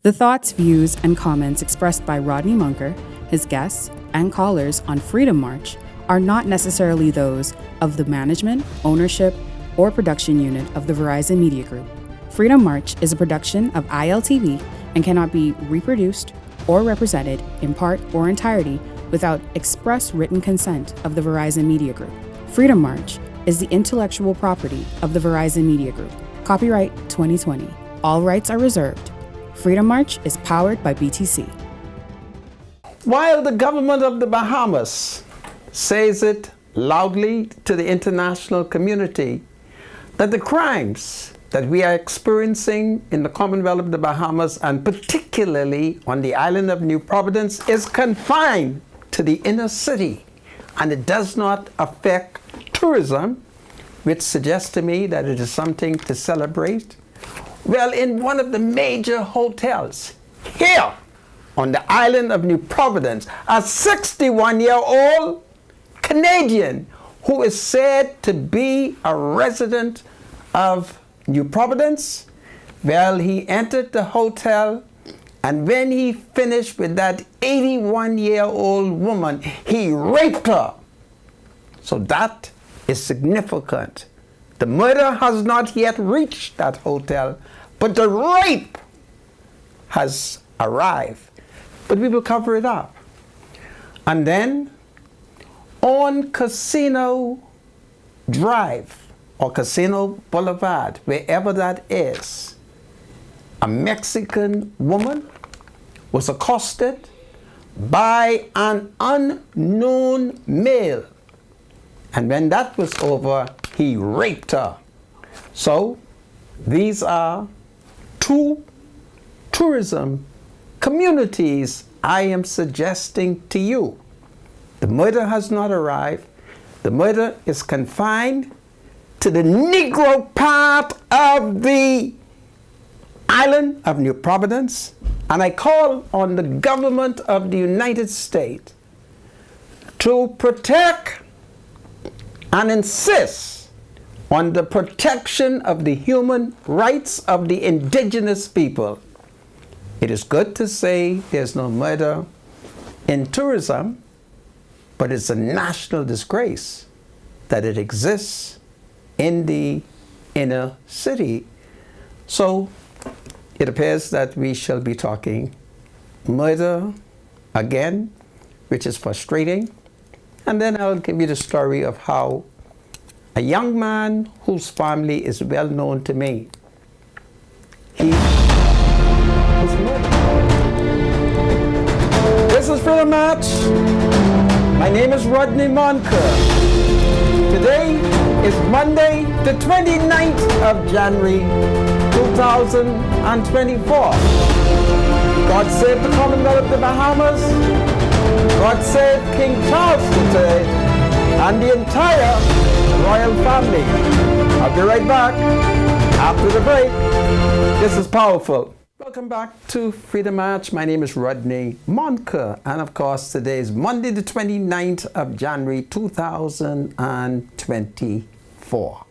The thoughts, views, and comments expressed by Rodney Munker, his guests, and callers on Freedom March are not necessarily those of the management, ownership, or production unit of the Verizon Media Group. Freedom March is a production of ILTV and cannot be reproduced or represented in part or entirety without express written consent of the Verizon Media Group. Freedom March is the intellectual property of the Verizon Media Group. Copyright 2020. All rights are reserved. Freedom March is powered by BTC. While the government of the Bahamas says it loudly to the international community that the crimes that we are experiencing in the Commonwealth of the Bahamas, and particularly on the island of New Providence, is confined to the inner city and it does not affect tourism, which suggests to me that it is something to celebrate. Well, in one of the major hotels here on the island of New Providence, a 61-year-old Canadian who is said to be a resident of New Providence, well, he entered the hotel, and when he finished with that 81-year-old woman, he raped her. So that is significant. The murder has not yet reached that hotel, but the rape has arrived. But we will cover it up. And then on Casino Drive or Casino Boulevard, wherever that is, a Mexican woman was accosted by an unknown male. And when that was over, he raped her. So these are two tourism communities I am suggesting to you. The murder has not arrived. The murder is confined to the Negro part of the island of New Providence. And I call on the government of the United States to protect and insist on the protection of the human rights of the indigenous people. It is good to say there's no murder in tourism, but it's a national disgrace that it exists in the inner city. So it appears that we shall be talking murder again, which is frustrating. And then I'll give you the story of how a young man whose family is well known to me, he was murdered. This is Freedom March. My name is Rodney Munker. Today is Monday, the 29th of January, 2024. God save the Commonwealth of the Bahamas. God save King Charles III and the entire royal family. I'll be right back after the break. This is powerful. Welcome back to Freedom March. My name is Rodney Munker, and of course today is Monday the 29th of January 2024.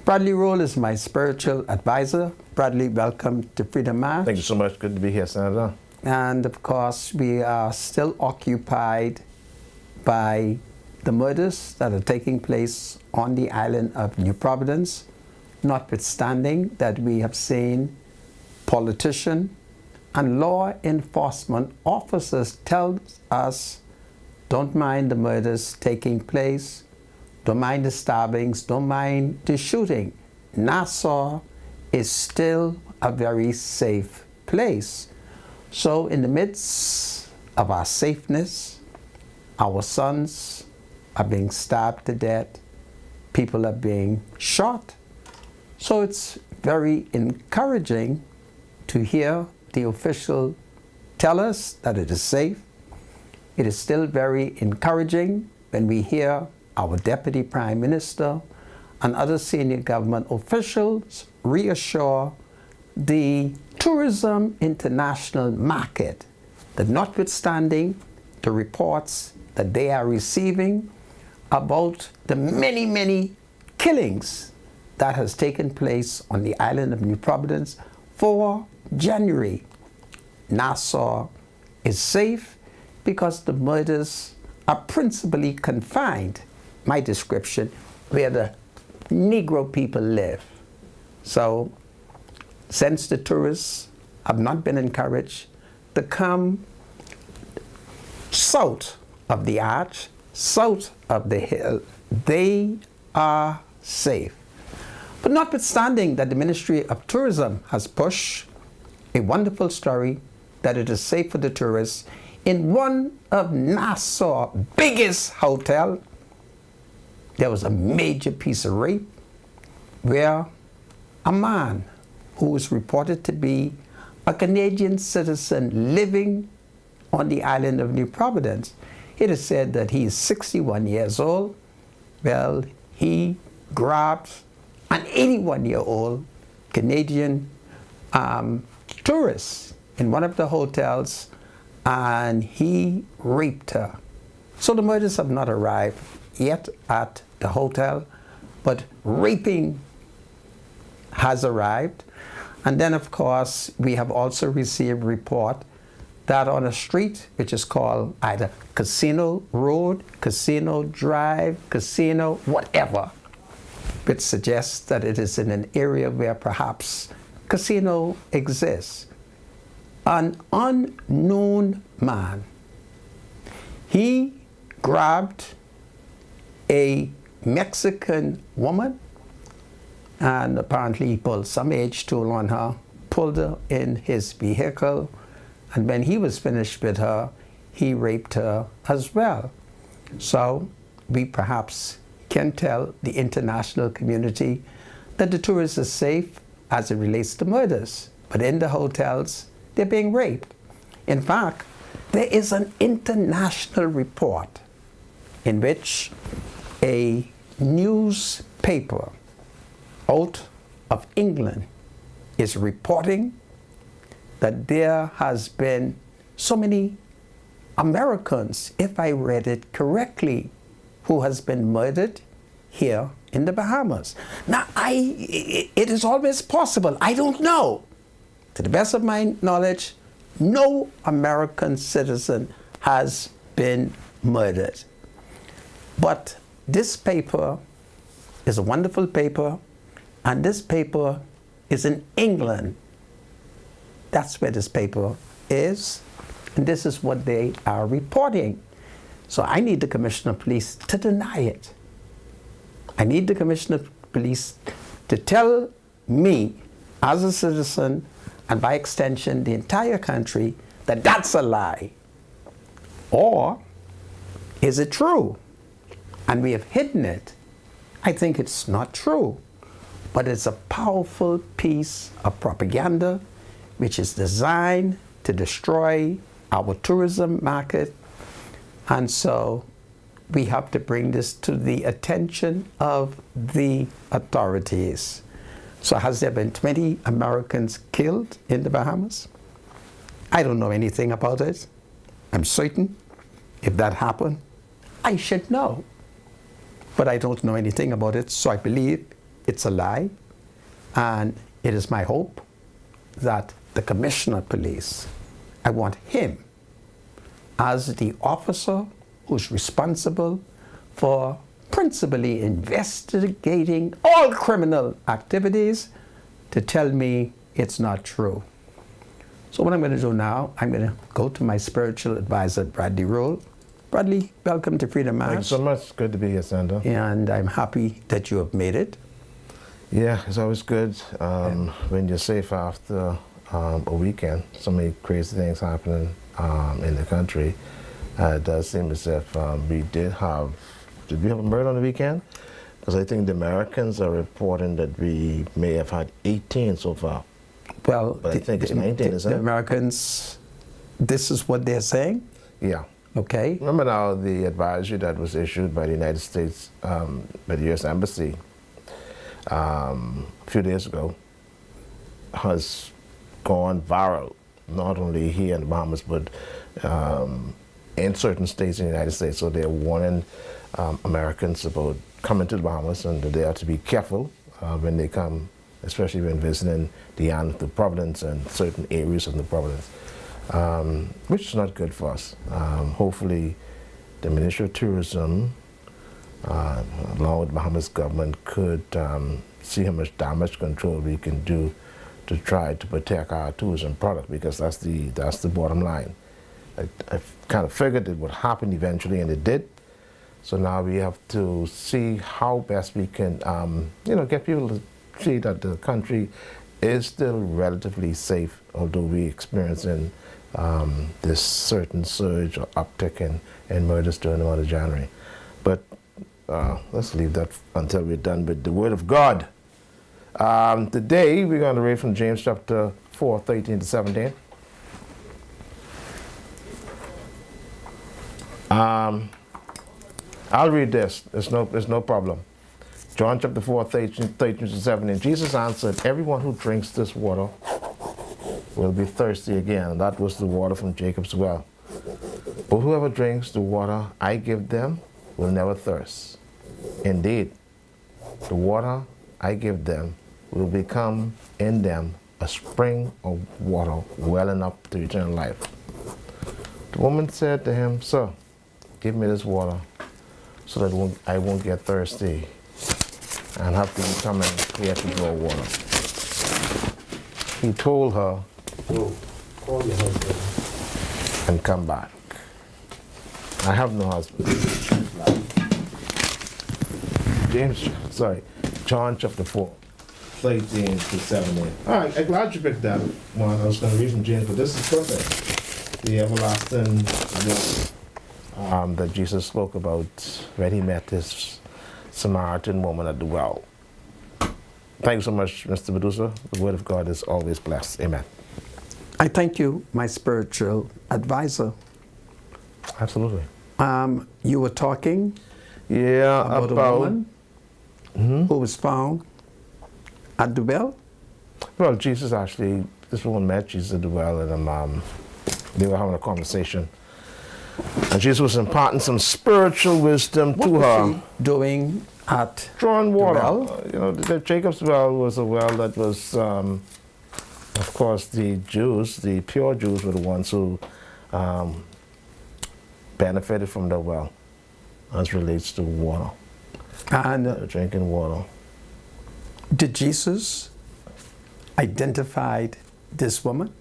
Bradley Roll is my spiritual advisor. Bradley, welcome to Freedom March. Thank you so much. Good to be here, Senator. And of course we are still occupied by the murders that are taking place on the island of New Providence, notwithstanding that we have seen politicians and law enforcement officers tell us, don't mind the murders taking place, don't mind the stabbings, don't mind the shooting. Nassau is still a very safe place. So in the midst of our safeness, our sons are being stabbed to death, people are being shot. So it's very encouraging to hear the official tell us that it is safe. It is still very encouraging when we hear our Deputy Prime Minister and other senior government officials reassure the tourism international market that notwithstanding the reports that they are receiving about the many, many killings that has taken place on the island of New Providence for January Nassau is safe because the murders are principally confined, my description, where the Negro people live. So, since the tourists have not been encouraged to come south of the arch, south of the hill, they are safe. But notwithstanding that the Ministry of Tourism has pushed a wonderful story that it is safe for the tourists, in one of Nassau's biggest hotel, there was a major piece of rape where a man who was reported to be a Canadian citizen living on the island of New Providence, it is said that he is 61 years old. Well, he grabbed an 81-year-old Canadian tourist in one of the hotels, and he raped her. So the murders have not arrived yet at the hotel, but raping has arrived. And then, of course, we have also received report that on a street which is called either Casino Road, Casino Drive, Casino, whatever, which suggests that it is in an area where perhaps casino exists. An unknown man, he grabbed a Mexican woman and apparently he pulled some age tool on her, pulled her in his vehicle, and when he was finished with her, he raped her as well. So we perhaps can tell the international community that the tourists are safe as it relates to murders, but in the hotels, they're being raped. In fact, there is an international report in which a newspaper out of England is reporting that there has been so many Americans, if I read it correctly, who has been murdered here in the Bahamas. Now, it is always possible. I don't know. To the best of my knowledge, no American citizen has been murdered. But this paper is a wonderful paper, and this paper is in England. That's where this paper is, and this is what they are reporting. So I need the Commissioner of Police to deny it. I need the Commissioner of Police to tell me, as a citizen, and by extension the entire country, that that's a lie. Or is it true? And we have hidden it. I think it's not true, but it's a powerful piece of propaganda which is designed to destroy our tourism market. And so we have to bring this to the attention of the authorities. So has there been 20 Americans killed in the Bahamas? I don't know anything about it. I'm certain if that happened, I should know. But I don't know anything about it, so I believe it's a lie. And it is my hope that the Commissioner of Police, I want him as the officer who's responsible for principally investigating all criminal activities, to tell me it's not true. So what I'm going to do now, I'm going to go to my spiritual advisor, Bradley Roll. Bradley, welcome to Freedom March. Thank you so much. Good to be here, Sandra. And I'm happy that you have made it. Yeah, it's always good when you're safe after a weekend. So many crazy things happening in the country. It does seem as if did we have a murder on the weekend? Because I think the Americans are reporting that we may have had 18 so far. Well, but I think it's 19, isn't it? The Americans, this is what they're saying? Yeah. Okay. Remember now the advisory that was issued by the United States, by the U.S. Embassy a few days ago, has gone viral, not only here in the Bahamas, but in certain states in the United States. So they're warning Americans about coming to the Bahamas, and they have to be careful when they come, especially when visiting the island of Providence and certain areas of the Providence. which is not good for us. Hopefully, the Ministry of Tourism, along with Bahamas government, could see how much damage control we can do to try to protect our tourism product, because that's the bottom line. I kind of figured it would happen eventually, and it did. So now we have to see how best we can, get people to see that the country is still relatively safe, although we're experiencing this certain surge or uptick in murders during the month of January. But let's leave that until we're done with the Word of God. Today we're going to read from James chapter 4, 13 to 17. I'll read this. There's no problem. John chapter 4, 13 to 17. Jesus answered, "Everyone who drinks this water will be thirsty again." And that was the water from Jacob's well. "But whoever drinks the water I give them will never thirst. Indeed, the water I give them will become in them a spring of water welling up to eternal life." The woman said to him, "Sir, give me this water so that I won't get thirsty and have to come and here to draw water." He told her, "Go, call your husband and come back." I have no husband. John chapter 4, 13 to 17. All right, I'm glad you picked that one. I was going to read from James, but this is perfect. The everlasting water that Jesus spoke about when he met this Samaritan woman at the well. Thank you so much, Mr. Medusa. The Word of God is always blessed. Amen. I thank you, my spiritual advisor. Absolutely. You were talking about a woman who was found at the well? Well, this woman met Jesus at the well, and they were having a conversation. And Jesus was imparting some spiritual wisdom to her. What was she doing at drawing water? the well? The Jacob's well was a well that was, of course, the pure Jews were the ones who benefited from the well as relates to water. And drinking water. did Jesus identify this woman?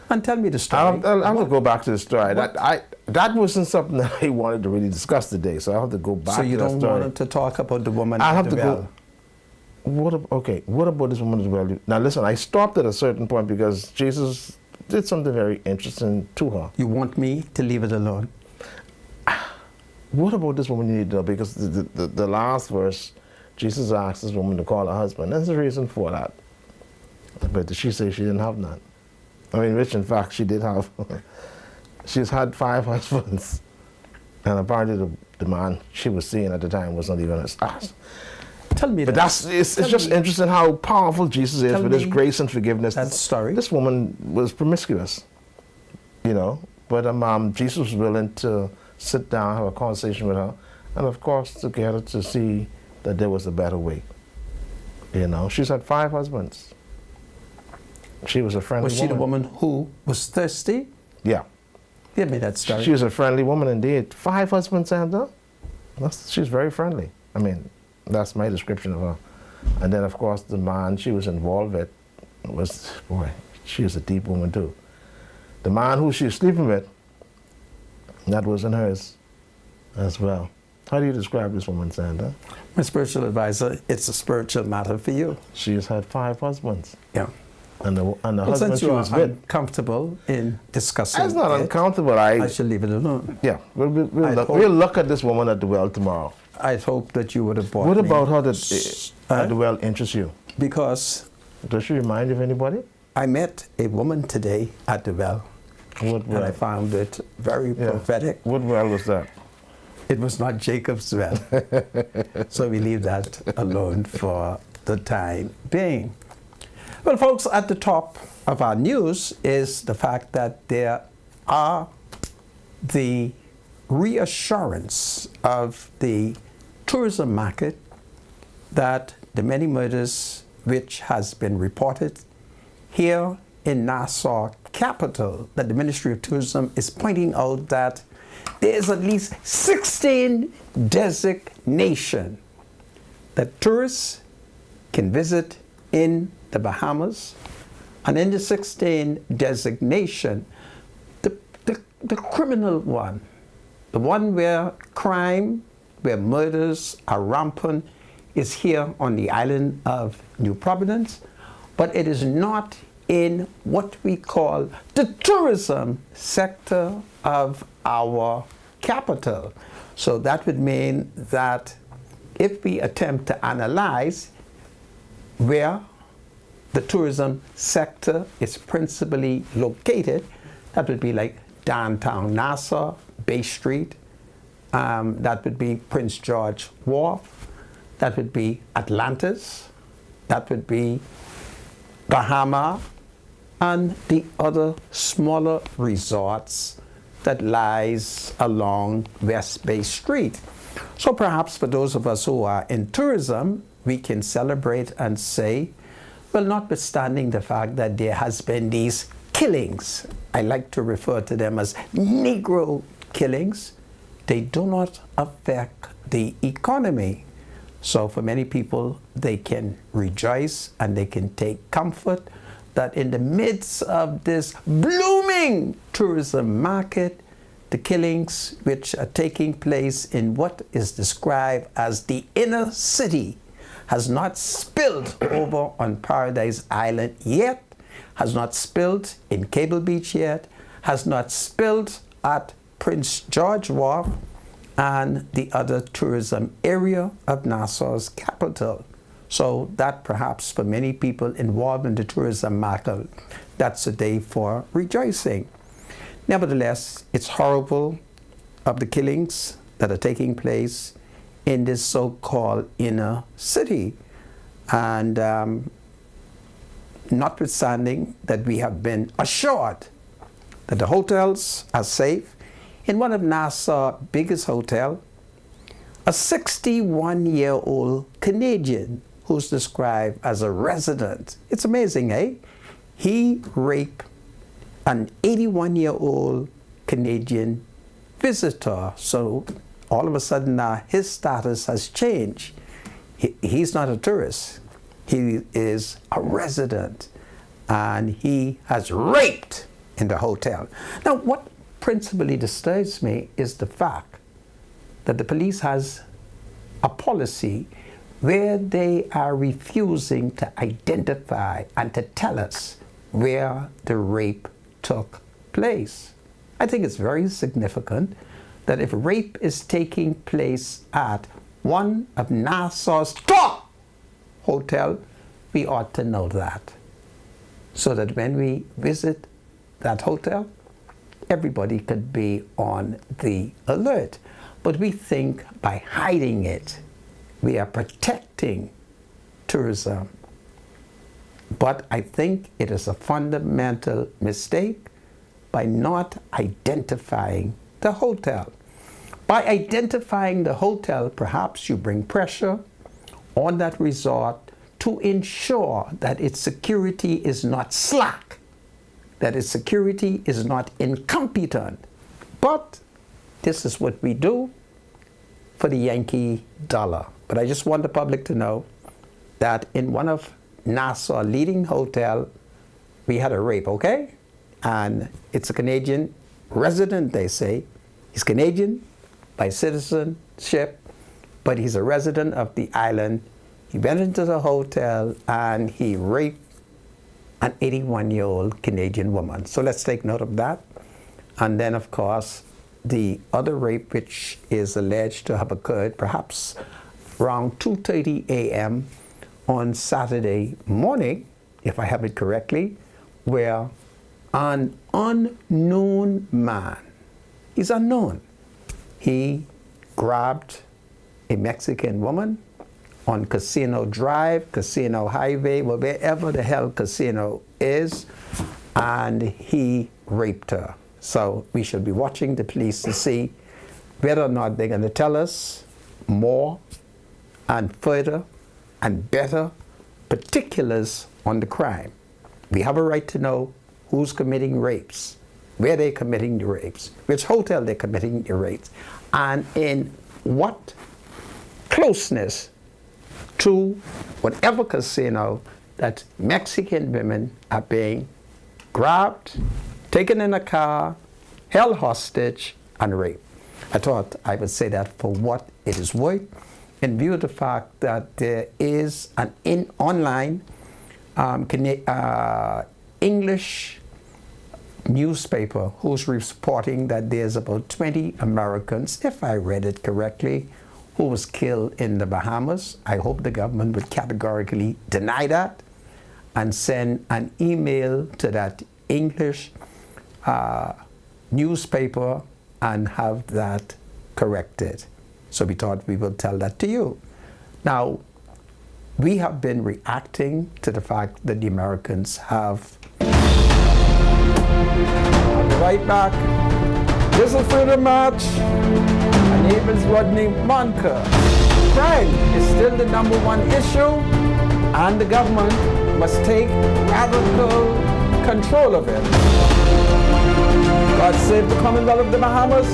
And tell me the story. I'll have to go back to the story. That wasn't something that I wanted to really discuss today, so I'll have to go back to that story. So you don't want to talk about the woman I'll at have the to well? What about this woman as well? Now listen, I stopped at a certain point because Jesus did something very interesting to her. You want me to leave it alone? What about this woman you need to know? Because the last verse, Jesus asked this woman to call her husband. There's a reason for that. But did she say she didn't have none? I mean, which in fact she did have. She's had 5 husbands. And apparently the man she was seeing at the time was not even his ass. Tell me but that. It's just interesting how powerful Jesus is with his grace and forgiveness. That story. This woman was promiscuous, but Jesus was willing to sit down, have a conversation with her, and of course to get her to see that there was a better way. She's had 5 husbands. She was a friendly woman. Was she the woman who was thirsty? Yeah. Give me that story. She was a friendly woman indeed. 5 husbands, Sandra. She's very friendly. I mean, that's my description of her. And then, of course, the man she was involved with she was a deep woman too. The man who she was sleeping with, that wasn't hers as well. How do you describe this woman, Sandra? My spiritual advisor, it's a spiritual matter for you. She has had 5 husbands. Yeah. And the husband since she you was are with. uncomfortable in discussing That's not uncomfortable. I should leave it alone. Yeah, we'll look at this woman at the well tomorrow. I'd hope that you would have bought What me. about her that at the well interests you? Because Does she remind you of anybody? I met a woman today at the well. What well? And I found it very prophetic. What well was that? It was not Jacob's well. So we leave that alone for the time being. Well, folks, at the top of our news is the fact that there are the reassurance of the tourism market that the many murders which has been reported here in Nassau capital that the Ministry of Tourism is pointing out that there is at least 16 designations that tourists can visit in the Bahamas. And in the 16 designation, the criminal one, the one where crime, where murders are rampant, is here on the island of New Providence, but it is not in what we call the tourism sector of our capital. So that would mean that if we attempt to analyze where the tourism sector is principally located, that would be like downtown Nassau, Bay Street, that would be Prince George Wharf, that would be Atlantis, that would be Bahama, and the other smaller resorts that lies along West Bay Street. So perhaps for those of us who are in tourism, we can celebrate and say, well, notwithstanding the fact that there has been these killings, I like to refer to them as Negro killings, they do not affect the economy. So for many people, they can rejoice and they can take comfort that in the midst of this blooming tourism market, the killings which are taking place in what is described as the inner city has not spilled over on Paradise Island yet, has not spilled in Cable Beach yet, has not spilled at Prince George Wharf and the other tourism area of Nassau's capital. So that perhaps for many people involved in the tourism market, that's a day for rejoicing. Nevertheless, it's horrible of the killings that are taking place in this so-called inner city. And notwithstanding that we have been assured that the hotels are safe, in one of Nassau's biggest hotel, a 61-year-old Canadian who's described as a resident. It's amazing, eh? He raped an 81-year-old Canadian visitor. So all of a sudden now his status has changed. He's not a tourist. He is a resident and he has raped in the hotel. Now what principally disturbs me is the fact that the police has a policy where they are refusing to identify and to tell us where the rape took place. I think it's very significant that if rape is taking place at one of Nassau's top hotel, we ought to know that, so that when we visit that hotel, everybody could be on the alert. But we think by hiding it, we are protecting tourism. But I think it is a fundamental mistake by not identifying the hotel. By identifying the hotel, perhaps you bring pressure on that resort to ensure that its security is not slack, that its security is not incompetent. But this is what we do for the Yankee dollar. But I just want the public to know that in one of Nassau's leading hotel, we had a rape, okay? And it's a Canadian resident, they say. He's Canadian by citizenship, but he's a resident of the island. He went into the hotel and he raped an 81-year-old Canadian woman. So let's take note of that. And then, of course, the other rape, which is alleged to have occurred perhaps around 2:30 a.m. on Saturday morning, if I have it correctly, where an unknown man, he's unknown, he grabbed a Mexican woman on Casino Drive, Casino Highway, well, wherever the hell Casino is, and he raped her. So we should be watching the police to see whether or not they're going to tell us more and further and better particulars on the crime. We have a right to know who who's committing rapes, where they're committing the rapes, which hotel they're committing the rapes, and in what closeness to whatever casino that Mexican women are being grabbed, taken in a car, held hostage, and raped. I thought I would say that for what it is worth, in view of the fact that there is an online English newspaper who's reporting that there's about 20 Americans, if I read it correctly, who was killed in the Bahamas. I hope the government would categorically deny that and send an email to that English newspaper and have that corrected. So we thought we would tell that to you. Now, we have been reacting to the fact that the Americans have. I'll be right back. This is Freedom March. My name is Rodney Monker. Crime is still the #1 issue, and the government must take radical control of it. God save the Commonwealth of the Bahamas.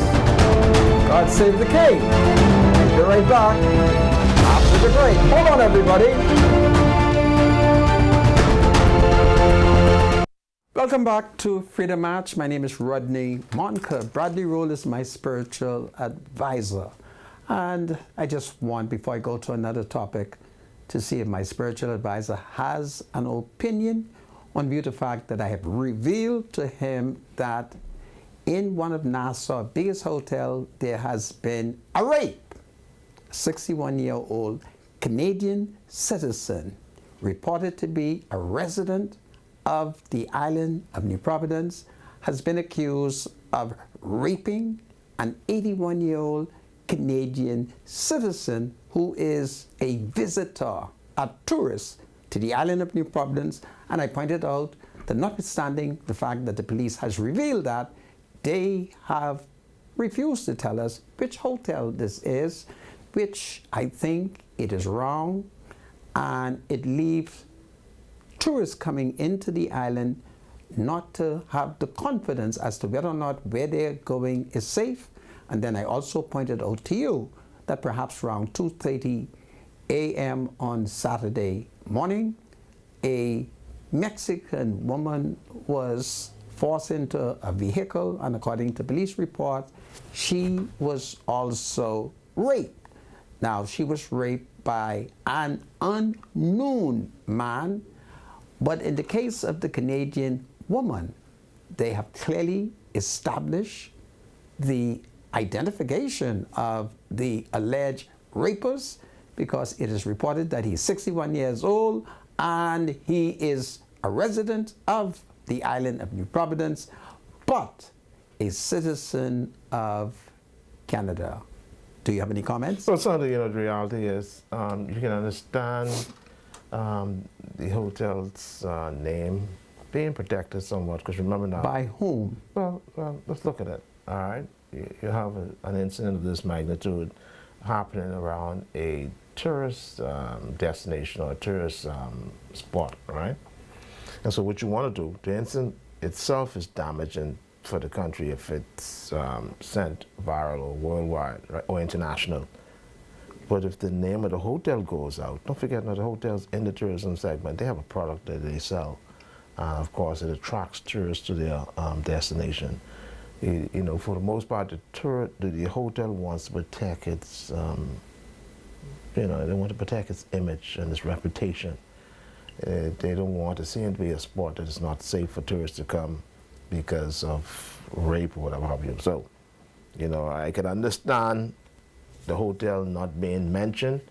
God save the King. We'll be right back after the break. Hold on, everybody. Welcome back to Freedom March. My name is Rodney Monker. Bradley Roll is my spiritual advisor. And I just want, before I go to another topic, to see if my spiritual advisor has an opinion on view of the fact that I have revealed to him that in one of Nassau's biggest hotels, there has been a rape. A 61-year-old Canadian citizen, reported to be a resident of the island of New Providence, has been accused of raping an 81-year-old Canadian citizen who is a visitor, a tourist to the island of New Providence. And I pointed out that notwithstanding the fact that the police has revealed that, they have refused to tell us which hotel this is, which I think it is wrong, and it leaves tourists coming into the island not to have the confidence as to whether or not where they're going is safe. And then I also pointed out to you that perhaps around 2:30 a.m. on Saturday morning, a Mexican woman was forced into a vehicle, and according to police report, she was also raped. Now, she was raped by an unknown man, but in the case of the Canadian woman, they have clearly established the identification of the alleged rapist, because it is reported that he's 61 years old and he is a resident of the island of New Providence, but a citizen of Canada. Do you have any comments? Well, certainly, the reality is you can understand the hotel's name being protected somewhat, because remember now. By whom? Well, let's look at it, all right? You have an incident of this magnitude happening around a tourist destination or a tourist spot, right? And so what you want to do, the incident itself is damaging for the country if it's sent viral or worldwide, right, or international. But if the name of the hotel goes out, don't forget that the hotels in the tourism segment, they have a product that they sell. Of course, it attracts tourists to their destination. For the most part, the hotel wants to protect its, they want to protect its image and its reputation. They don't want to seem to be a spot that is not safe for tourists to come because of rape or whatever have you. So, I can understand the hotel not being mentioned.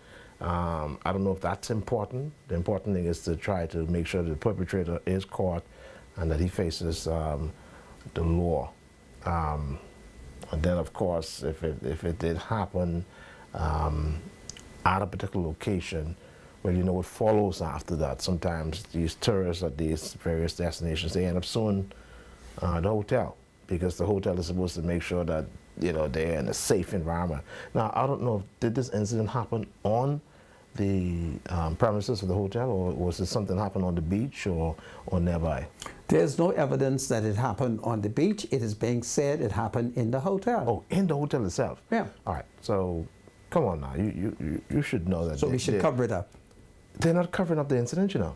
I don't know if that's important. The important thing is to try to make sure the perpetrator is caught and that he faces the law. And then, of course, if it did happen at a particular location, well, what follows after that. Sometimes these tourists at these various destinations, they end up suing the hotel, because the hotel is supposed to make sure that they're in a safe environment. Now, I don't know, did this incident happen on the premises of the hotel, or was it something happened on the beach or nearby? There's no evidence that it happened on the beach. It is being said it happened in the hotel. Oh, in the hotel itself? Yeah. All right, so come on now. You should know that. So we should cover it up. They're not covering up the incident, you know.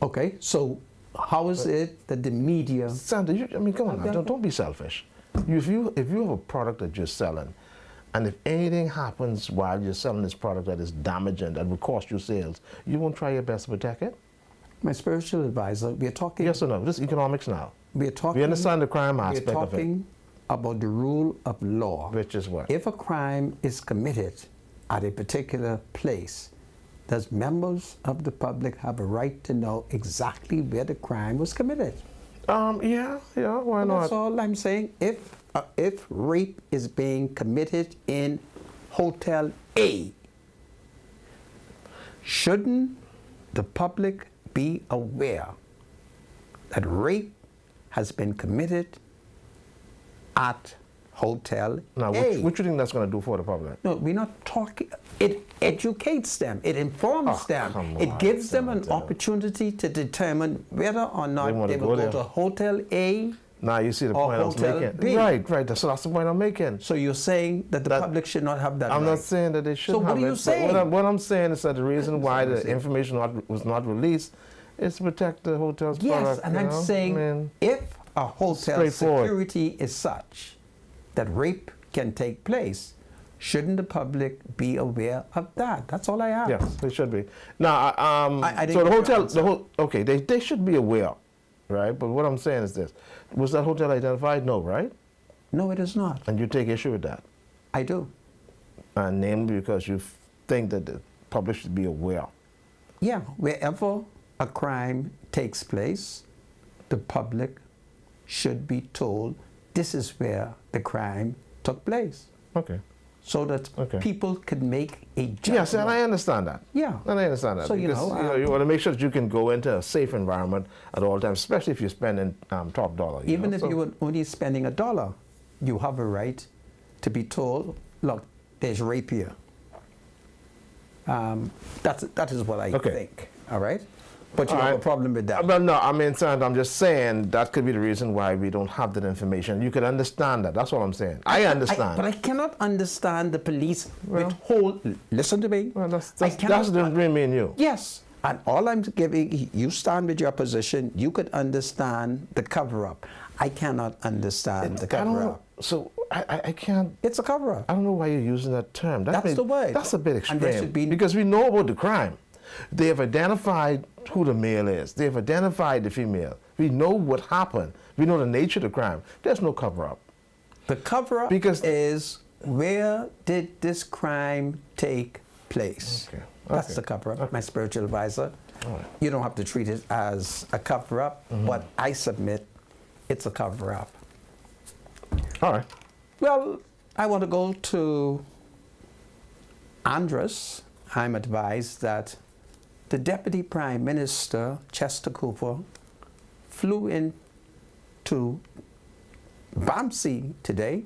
Okay, so how is it that the media... Sandra, I mean, come on now. Don't be selfish. If you have a product that you're selling, and if anything happens while you're selling this product that is damaging, that will cost you sales, you won't try your best to protect it? My spiritual advisor, we are talking... Yes or no? This is economics now. We are talking... We understand the crime aspect of it. We're talking about the rule of law. Which is what? If a crime is committed at a particular place, does members of the public have a right to know exactly where the crime was committed? Yeah, why not? That's all I'm saying. If rape is being committed in Hotel A, shouldn't the public be aware that rape has been committed at Hotel now, A? what do you think that's going to do for the public? No, we're not talking. It educates them. It informs them. It gives them an opportunity to determine whether or not they will go to Hotel A. Now you see the point I was making. B. Right. That's the point I'm making. So you're saying that the public should not have that I'm right. not saying that they shouldn't have it. So what are you saying? What I'm saying is that the reason why the information was not released is to protect the hotel's product. Yes, and I'm saying if a hotel security is such that rape can take place, shouldn't the public be aware of that? That's all I ask. Yes, they should be. Now, I so the hotel, okay, they should be aware, right? But what I'm saying is this: was that hotel identified? No, right? No, it is not. And you take issue with that? I do. And namely because you think that the public should be aware. Yeah, wherever a crime takes place, the public should be told this is where the crime took place. Okay. So that people can make a judgment. Yes, and I understand that. Yeah. And I understand that. So, because, you want to make sure that you can go into a safe environment at all times, especially if you're spending top dollar. Even if you were only spending $1, you have a right to be told, look, there's rape here. That is what I think, all right? But you have a problem with that. Well, no, I mean, Sandra, I'm just saying that could be the reason why we don't have that information. You could understand that. That's all I'm saying. I understand. But I cannot understand the police withhold. Listen to me. Well, that's the difference between me and you. Yes. And all I'm giving, you stand with your position. You could understand the cover-up. I cannot understand the cover-up. So I can't. It's a cover-up. I don't know why you're using that term. That's the word. That's a bit extreme. And there should be, because we know about the crime. They have identified who the male is. They have identified the female. We know what happened. We know the nature of the crime. There's no cover-up. The cover-up is where did this crime take place? Okay. That's the cover-up, my spiritual advisor. All right. You don't have to treat it as a cover-up, but I submit it's a cover-up. All right. Well, I want to go to Andres. I'm advised that the Deputy Prime Minister, Chester Cooper, flew into Bamsey today,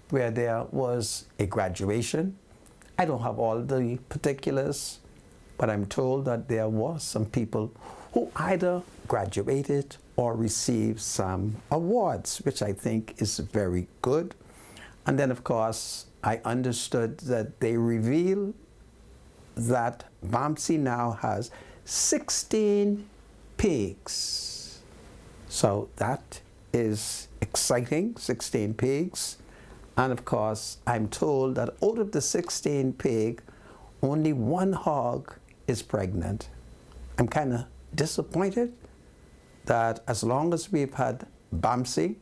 where there was a graduation. I don't have all the particulars, but I'm told that there were some people who either graduated or received some awards, which I think is very good. And then, of course, I understood that they revealed that Bamsey now has 16 pigs. So that is exciting, 16 pigs. And of course, I'm told that out of the 16 pig, only one hog is pregnant. I'm kind of disappointed that as long as we've had Bamsey,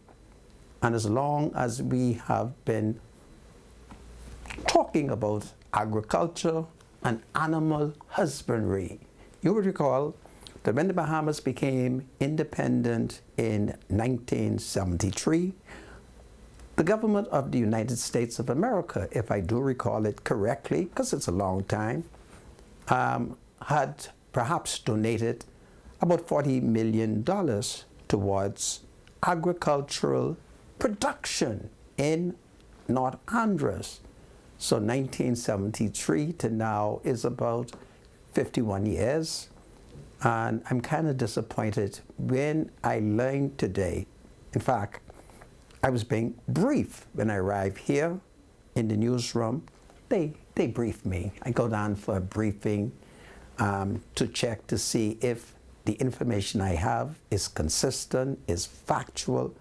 and as long as we have been talking about agriculture and animal husbandry, you would recall that when the Bahamas became independent in 1973, the government of the United States of America, if I do recall it correctly, because it's a long time, had perhaps donated about $40 million towards agricultural production in North Andros. So 1973 to now is about 51 years, and I'm kind of disappointed when I learned today. In fact, I was being briefed when I arrived here in the newsroom. They briefed me. I go down for a briefing to check to see if the information I have is consistent, is factual.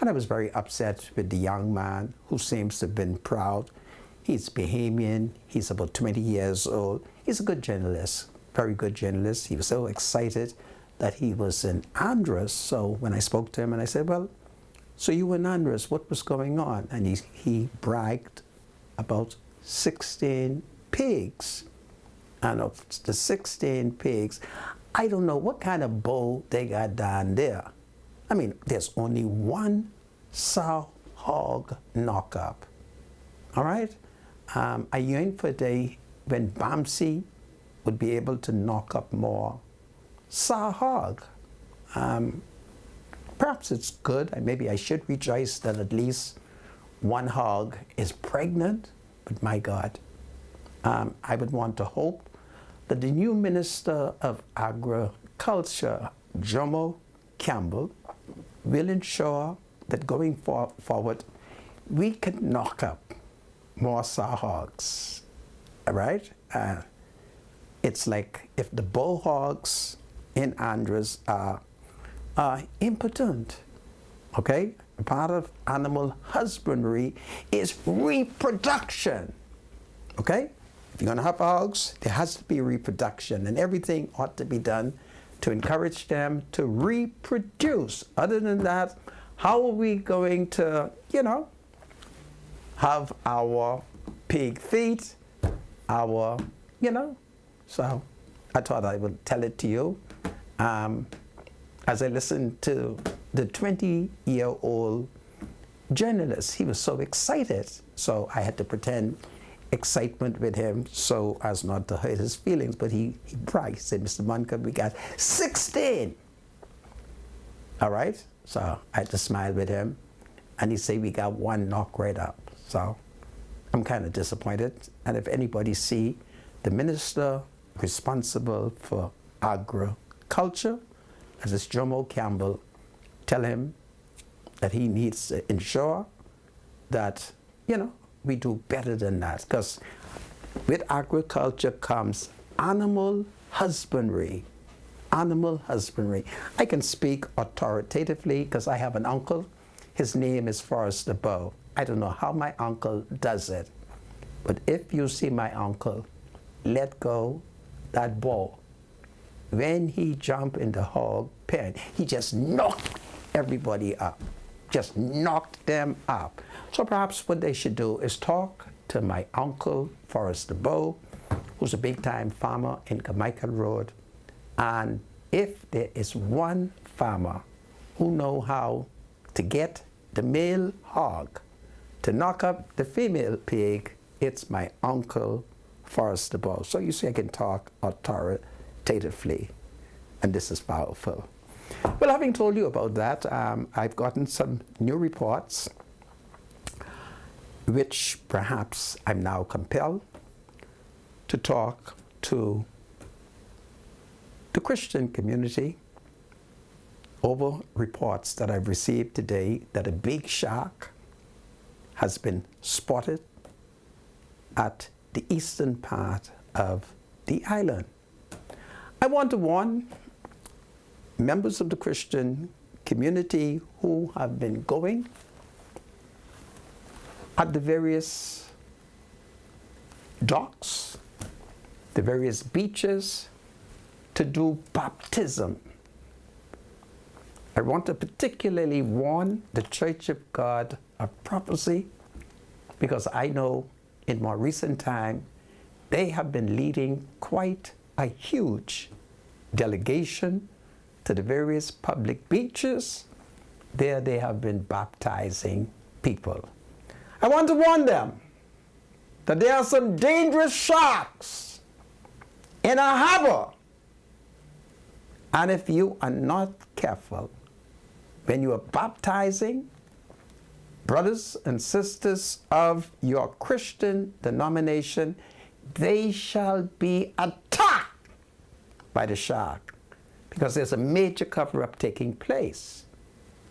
And I was very upset with the young man who seems to have been proud. He's Bahamian. He's about 20 years old. He's a good journalist, very good journalist. He was so excited that he was in Andros. So when I spoke to him and I said, well, so you were in Andros, what was going on? And he bragged about 16 pigs. And of the 16 pigs, I don't know what kind of bull they got down there. I mean, there's only one sow hog knockup. All right? I yearn for a day when Bamsi would be able to knock up more sow hog. Perhaps it's good. Maybe I should rejoice that at least one hog is pregnant. But my God, I would want to hope that the new Minister of Agriculture, Jomo Campbell, will ensure that going forward, we can knock up more sow hogs. All right? It's like if the bull hogs in Andros are impotent, okay? Part of animal husbandry is reproduction, okay? If you're going to have hogs, there has to be reproduction, and everything ought to be done to encourage them to reproduce. Other than that, how are we going to, have our pig feet, So I thought I would tell it to you. As I listened to the 20-year-old journalist, he was so excited. So I had to pretend excitement with him so as not to hurt his feelings. But he bragged. He said, Mr. Munker, we got 16. All right? So I had to smile with him. And he said, we got one knock right up. So I'm kind of disappointed. And if anybody see the minister responsible for agriculture, as is Jomo Campbell, tell him that he needs to ensure that, we do better than that. Because with agriculture comes animal husbandry. Animal husbandry. I can speak authoritatively because I have an uncle. His name is Forrest the Bow. I don't know how my uncle does it. But if you see my uncle let go that ball, when he jumped in the hog pen, he just knocked everybody up. Just knocked them up. So perhaps what they should do is talk to my uncle, Forrest the Bow, who's a big-time farmer in Carmichael Road. And if there is one farmer who knows how to get the male hog to knock up the female pig, it's my uncle, Forrest the Bow. So you see, I can talk authoritatively, and this is powerful. Well, having told you about that, I've gotten some new reports, which perhaps I'm now compelled to talk to the Christian community over reports that I've received today that a big shark has been spotted at the eastern part of the island. I want to warn members of the Christian community who have been going at the various docks, the various beaches, to do baptism. I want to particularly warn the Church of God of Prophecy, because I know in more recent time they have been leading quite a huge delegation to the various public beaches. There they have been baptizing people. I want to warn them that there are some dangerous sharks in our harbor. And if you are not careful, when you are baptizing brothers and sisters of your Christian denomination, they shall be attacked by the shark, because there's a major cover-up taking place.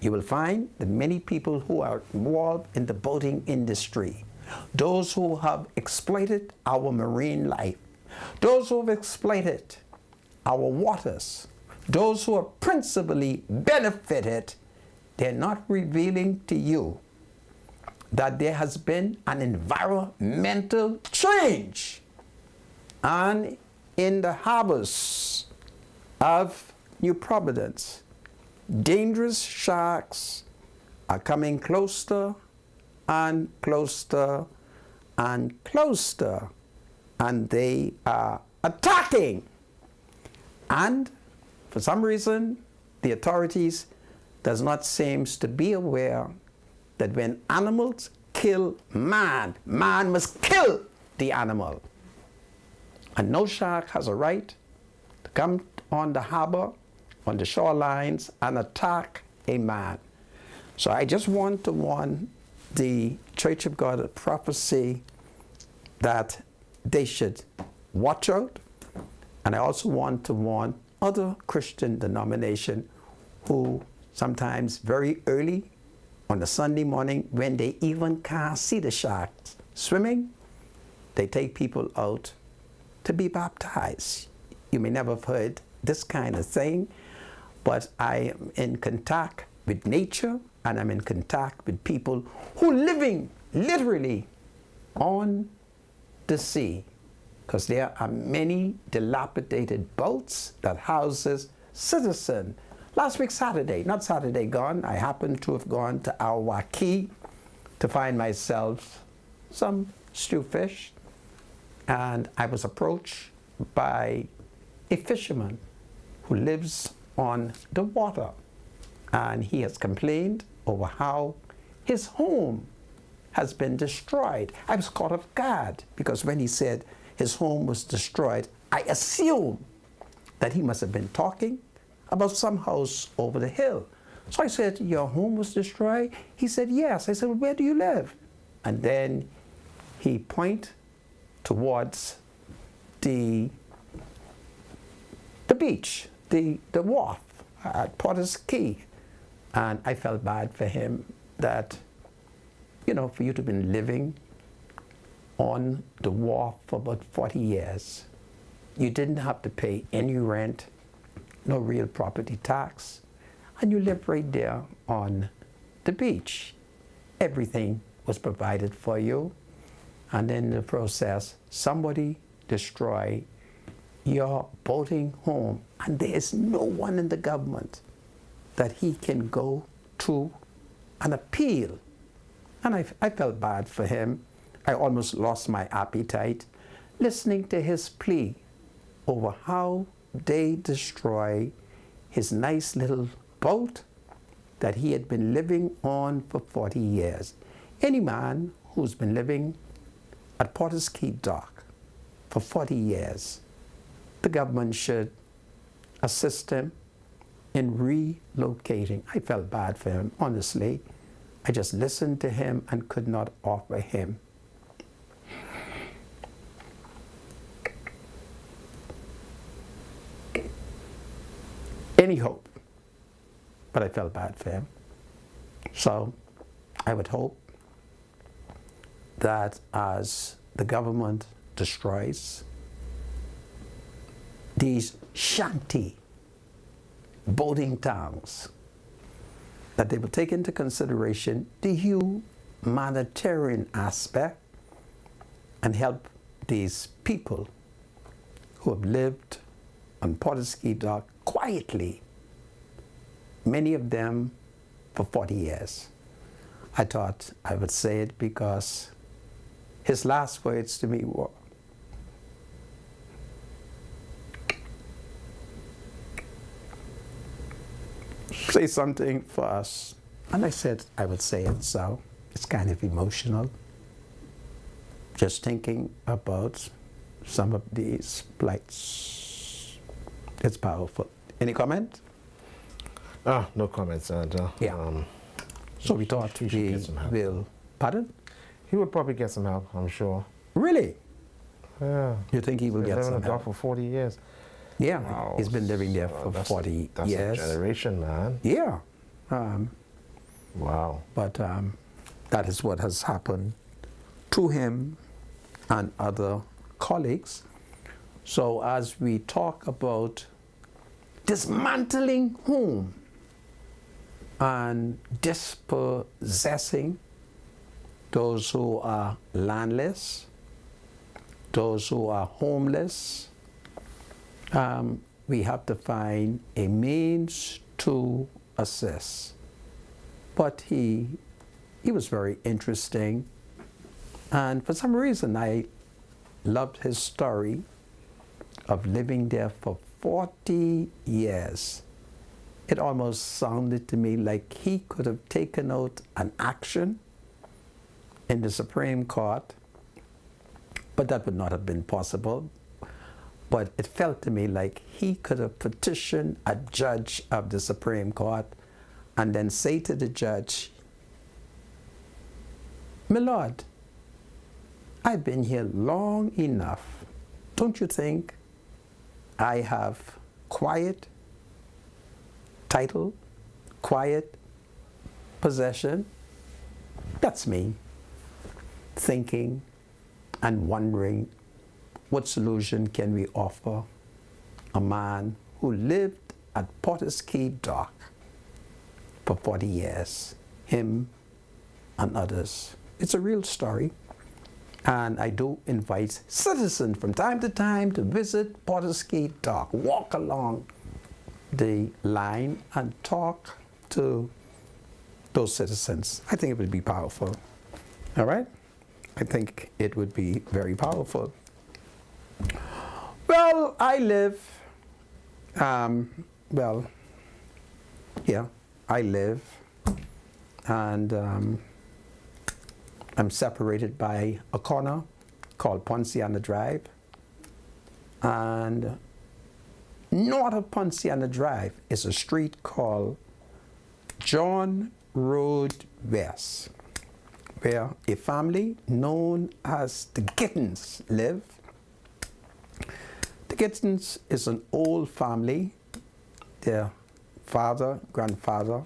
You will find that many people who are involved in the boating industry, those who have exploited our marine life, those who have exploited our waters, those who have principally benefited, they're not revealing to you that there has been an environmental change. And in the harbors of New Providence, dangerous sharks are coming closer and closer and closer, and they are attacking. And for some reason, the authorities does not seem to be aware that when animals kill man, man must kill the animal. And no shark has a right to come on the harbor, on the shorelines, and attack a man. So I just want to warn the Church of God of Prophecy that they should watch out. And I also want to warn other Christian denominations who sometimes very early on a Sunday morning, when they even can't see the sharks swimming, they take people out to be baptized. You may never have heard this kind of thing, but I am in contact with nature, and I'm in contact with people who are living literally on the sea, because there are many dilapidated boats that houses citizens. Last week Saturday, not Saturday gone, I happened to have gone to Awaki to find myself some stew fish, and I was approached by a fisherman who lives on the water, and he has complained over how his home has been destroyed. I was caught off guard, because when he said his home was destroyed, I assumed that he must have been talking about some house over the hill. So I said, your home was destroyed? He said, yes. I said, well, where do you live? And then he pointed towards the beach, the wharf at Potter's Key. And I felt bad for him that, you know, for you to have been living on the wharf for about 40 years. You didn't have to pay any rent, no real property tax, and you live right there on the beach. Everything was provided for you, and in the process, somebody destroyed your boating home, and there is no one in the government that he can go to and appeal. And I felt bad for him. I almost lost my appetite listening to his plea over how they destroy his nice little boat that he had been living on for 40 years. Any man who's been living at Potter's Key Dock for 40 years, the government should assist him in relocating. I felt bad for him, honestly. I just listened to him and could not offer him any hope, but I felt bad for him. So I would hope that as the government destroys these shanty boating towns, that they will take into consideration the humanitarian aspect and help these people who have lived on Potter's Key Dock quietly, many of them for 40 years. I thought I would say it because his last words to me were, say something for us. And I said I would say it, so it's kind of emotional. Just thinking about some of these plights. It's powerful. Any comment? No comments, Sandra. Yeah. So we thought we will, pardon? He would probably get some help, I'm sure. Really? Yeah. You think he will get some help? help? For 40 years. Yeah, Wow. he's been living there So for that's 40 that's years. a generation, man. Yeah, Wow. but that is what has happened to him and other colleagues. So as we talk about dismantling home and dispossessing those who are landless, those who are homeless, we have to find a means to assist. But he was very interesting, and for some reason I loved his story of living there for 40 years. It almost sounded to me like he could have taken out an action in the Supreme Court, but that would not have been possible. But it felt to me like he could have petitioned a judge of the Supreme Court and then say to the judge, "My Lord, I've been here long enough. Don't you think I have quiet title, quiet possession?" That's me thinking and wondering, what solution can we offer a man who lived at Potter's Key Dock for 40 years, him and others. It's a real story, and I do invite citizens from time to time to visit Potter's Key Dock, walk along the line and talk to those citizens. I think it would be powerful. All right? I think it would be very powerful. Well, I live, I live, and I'm separated by a corner called Ponciana Drive, and north of Ponciana Drive is a street called John Road West, where a family known as the Gittins live. The Gittins is an old family. Their father, grandfather,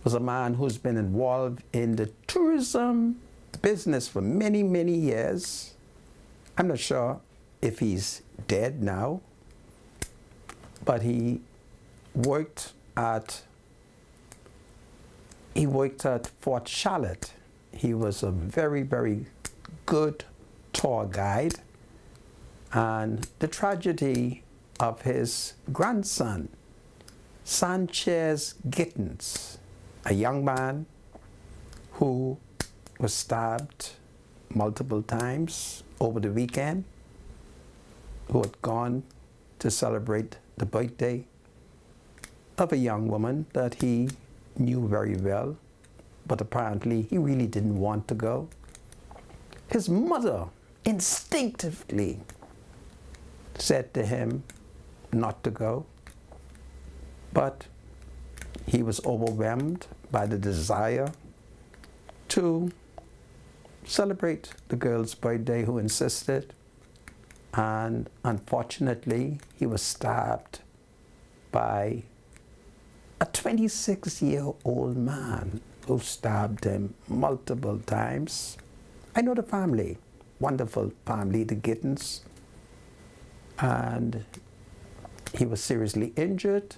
was a man who's been involved in the tourism business for many, many years. I'm not sure if he's dead now, but he worked at Fort Charlotte. He was a very, very good tour guide. And the tragedy of his grandson, Sanchez Gittins, a young man who was stabbed multiple times over the weekend, who had gone to celebrate the birthday of a young woman that he knew very well, but apparently he really didn't want to go. His mother instinctively said to him not to go, but he was overwhelmed by the desire to celebrate the girl's birthday, who insisted, and unfortunately he was stabbed by a 26-year-old man who stabbed him multiple times. I know the family, wonderful family, the Gittins, and he was seriously injured,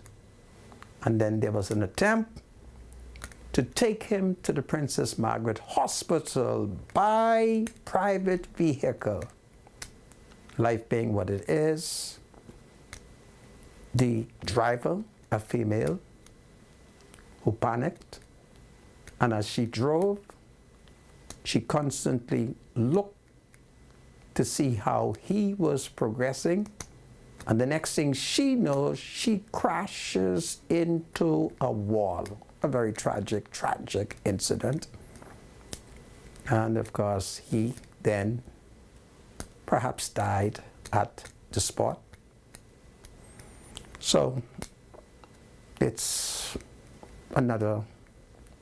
and then there was an attempt to take him to the Princess Margaret Hospital by private vehicle. Life being what it is, the driver, a female, who panicked, and as she drove, she constantly looked to see how he was progressing, and the next thing she knows, she crashes into a wall. A very tragic incident. And of course, he then perhaps died at the spot. So it's another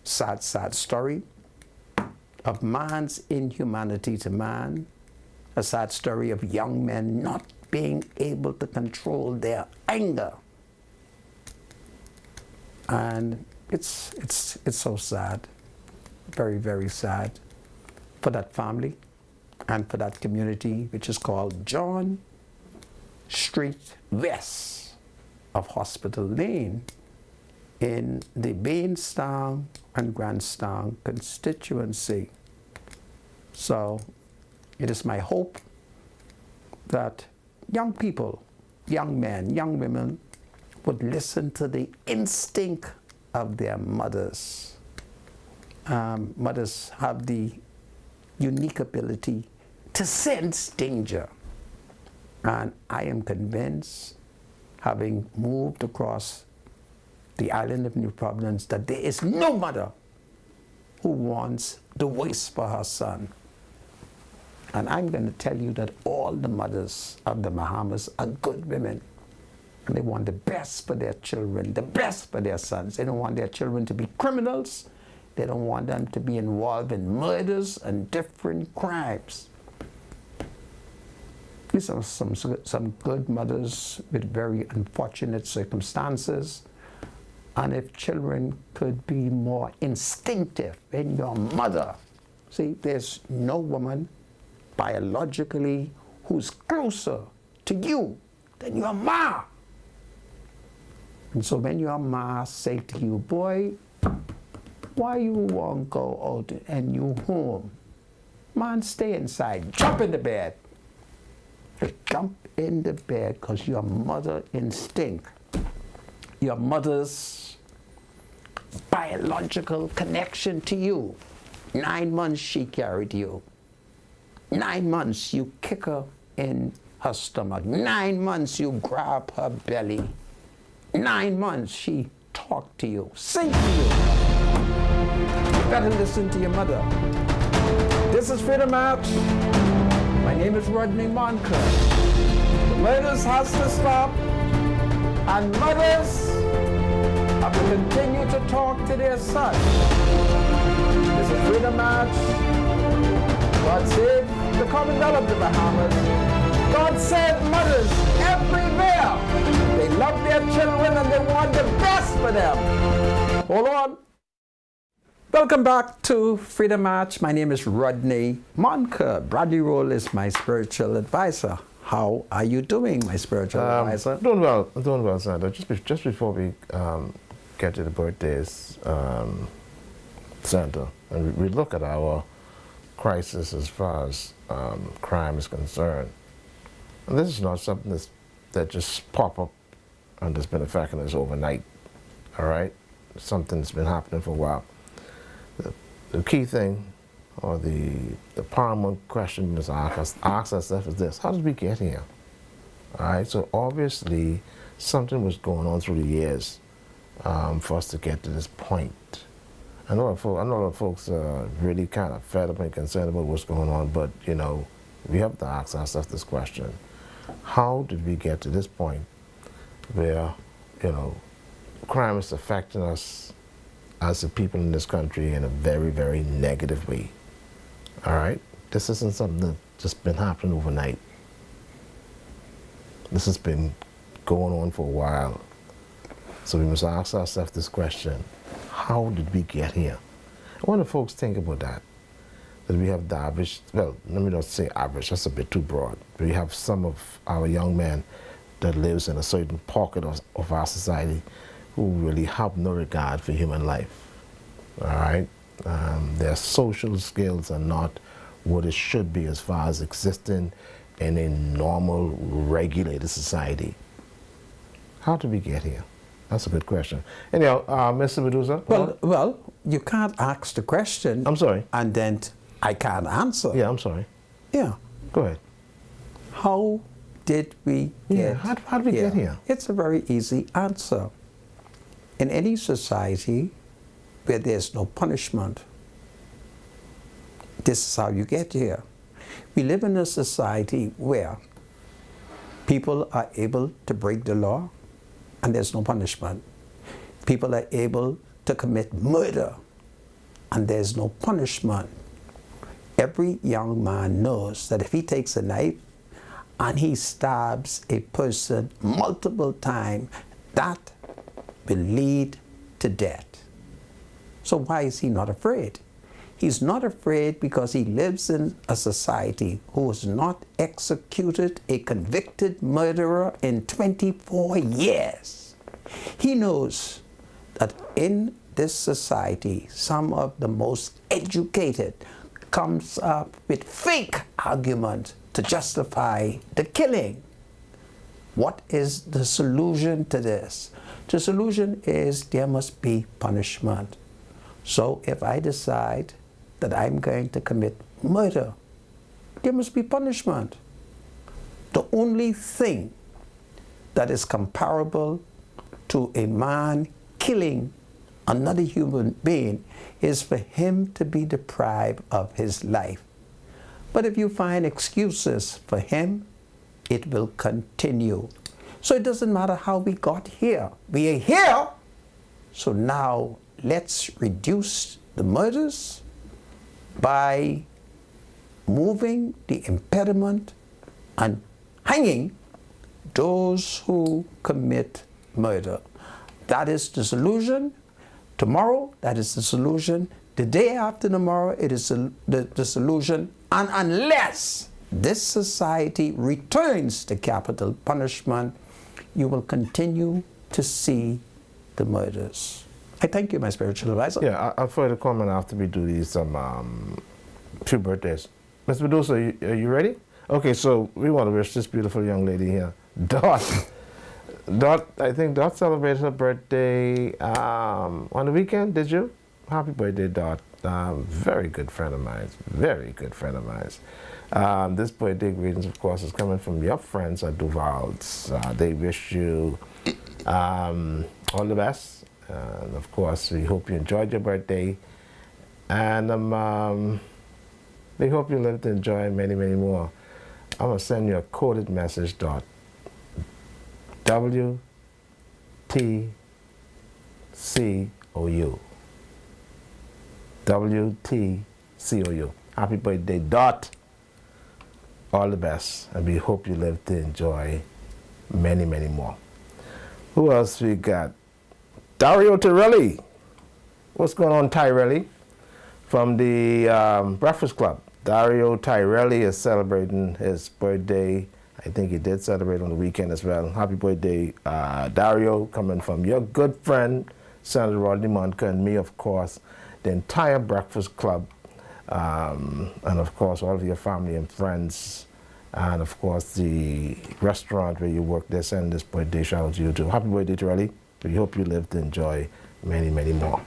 sad story of man's inhumanity to man, a sad story of young men not being able to control their anger. And it's so sad, very, very sad for that family and for that community, which is called John Street West of Hospital Lane in the Bainstown and Grandstown constituency. So it is my hope that young people, young men, young women would listen to the instinct of their mothers. Mothers have the unique ability to sense danger. And I am convinced, having moved across the island of New Providence, that there is no mother who wants the worst for her son. And I'm going to tell you that all the mothers of the Bahamas are good women. And they want the best for their children, the best for their sons. They don't want their children to be criminals. They don't want them to be involved in murders and different crimes. These are some good mothers with very unfortunate circumstances. And if children could be more instinctive in your mother, see, there's no woman biologically who's closer to you than your ma. And so when your ma say to you, boy, why you won't go out and you home? Man, stay inside, jump in the bed. Jump in the bed because your mother instinct, your mother's biological connection to you. 9 months she carried you. 9 months you kick her in her stomach. 9 months you grab her belly. 9 months she talked to you, sing to you. You better listen to your mother. This is Freedom March. My name is Rodney Monker. The murders has to stop, and mothers have to continue to talk to their sons. This is Freedom March. God save the Commonwealth of the Bahamas. God save mothers everywhere. They love their children and they want the best for them. Hold on. Welcome back to Freedom March. My name is Rodney Monker. Bradley Roll is my spiritual advisor. How are you doing, my spiritual advisor? Doing well, Senator. Just before we get to the birthdays, Senator, and we look at our crisis as far as crime is concerned. And this is not something that just pop up and has been affecting us overnight. All right, something that's been happening for a while. The key thing, or the paramount question is ask ourselves is this: how did we get here? All right, so obviously something was going on through the years for us to get to this point. I know that folks are really kind of fed up and concerned about what's going on, but you know, we have to ask ourselves this question: how did we get to this point where, you know, crime is affecting us as the people in this country in a very, very negative way? All right? This isn't something that's just been happening overnight. This has been going on for a while. So we must ask ourselves this question: how did we get here? I wonder if folks think about that. That we have the average, well, let me not say average, that's a bit too broad. We have some of our young men that lives in a certain pocket of our society who really have no regard for human life. All right? Their social skills are not what it should be as far as existing in a normal, regulated society. How did we get here? That's a good question. Anyhow, Mr. Medusa? Well, you can't ask the question. I'm sorry. And then I can't answer. Yeah, I'm sorry. Yeah. Go ahead. How did we get how did we get here? It's a very easy answer. In any society where there's no punishment, this is how you get here. We live in a society where people are able to break the law and there's no punishment. People are able to commit murder and there's no punishment. Every young man knows that if he takes a knife and he stabs a person multiple times, that will lead to death. So why is he not afraid? He's not afraid because he lives in a society who has not executed a convicted murderer in 24 years. He knows that in this society, some of the most educated comes up with fake arguments to justify the killing. What is the solution to this? The solution is there must be punishment. So if I decide that I'm going to commit murder, there must be punishment. The only thing that is comparable to a man killing another human being is for him to be deprived of his life. But if you find excuses for him, it will continue. So it doesn't matter how we got here. We are here. So now let's reduce the murders by moving the impediment and hanging those who commit murder. That is the solution. Tomorrow, that is the solution. The day after tomorrow, it is the solution. And unless this society returns to capital punishment, you will continue to see the murders. I thank you, my spiritual advisor. Yeah, I'll further comment after we do these few birthdays. Ms. Medusa, are you ready? Okay, so we want to wish this beautiful young lady here, Dot. Dot, I think Dot celebrated her birthday on the weekend, did you? Happy birthday, Dot. Very good friend of mine, very good friend of mine. This birthday greetings, of course, is coming from your friends at Duval's. They wish you all the best. And of course, we hope you enjoyed your birthday. And we hope you live to enjoy many, many more. I'm going to send you a coded message, Dot. WTCOU. WTCOU. Happy birthday, Dot. All the best. And we hope you live to enjoy many, many more. Who else we got? Dario Tyrelli. What's going on, Tyrelli? From the Breakfast Club. Dario Tyrelli is celebrating his birthday. I think he did celebrate on the weekend as well. Happy birthday, Dario, coming from your good friend, Senator Rodney Monker, and me, of course, the entire Breakfast Club, and of course, all of your family and friends, and of course, the restaurant where you work. They send this birthday shout out to you too. Happy birthday, Tyrelli. We hope you live to enjoy many, many more.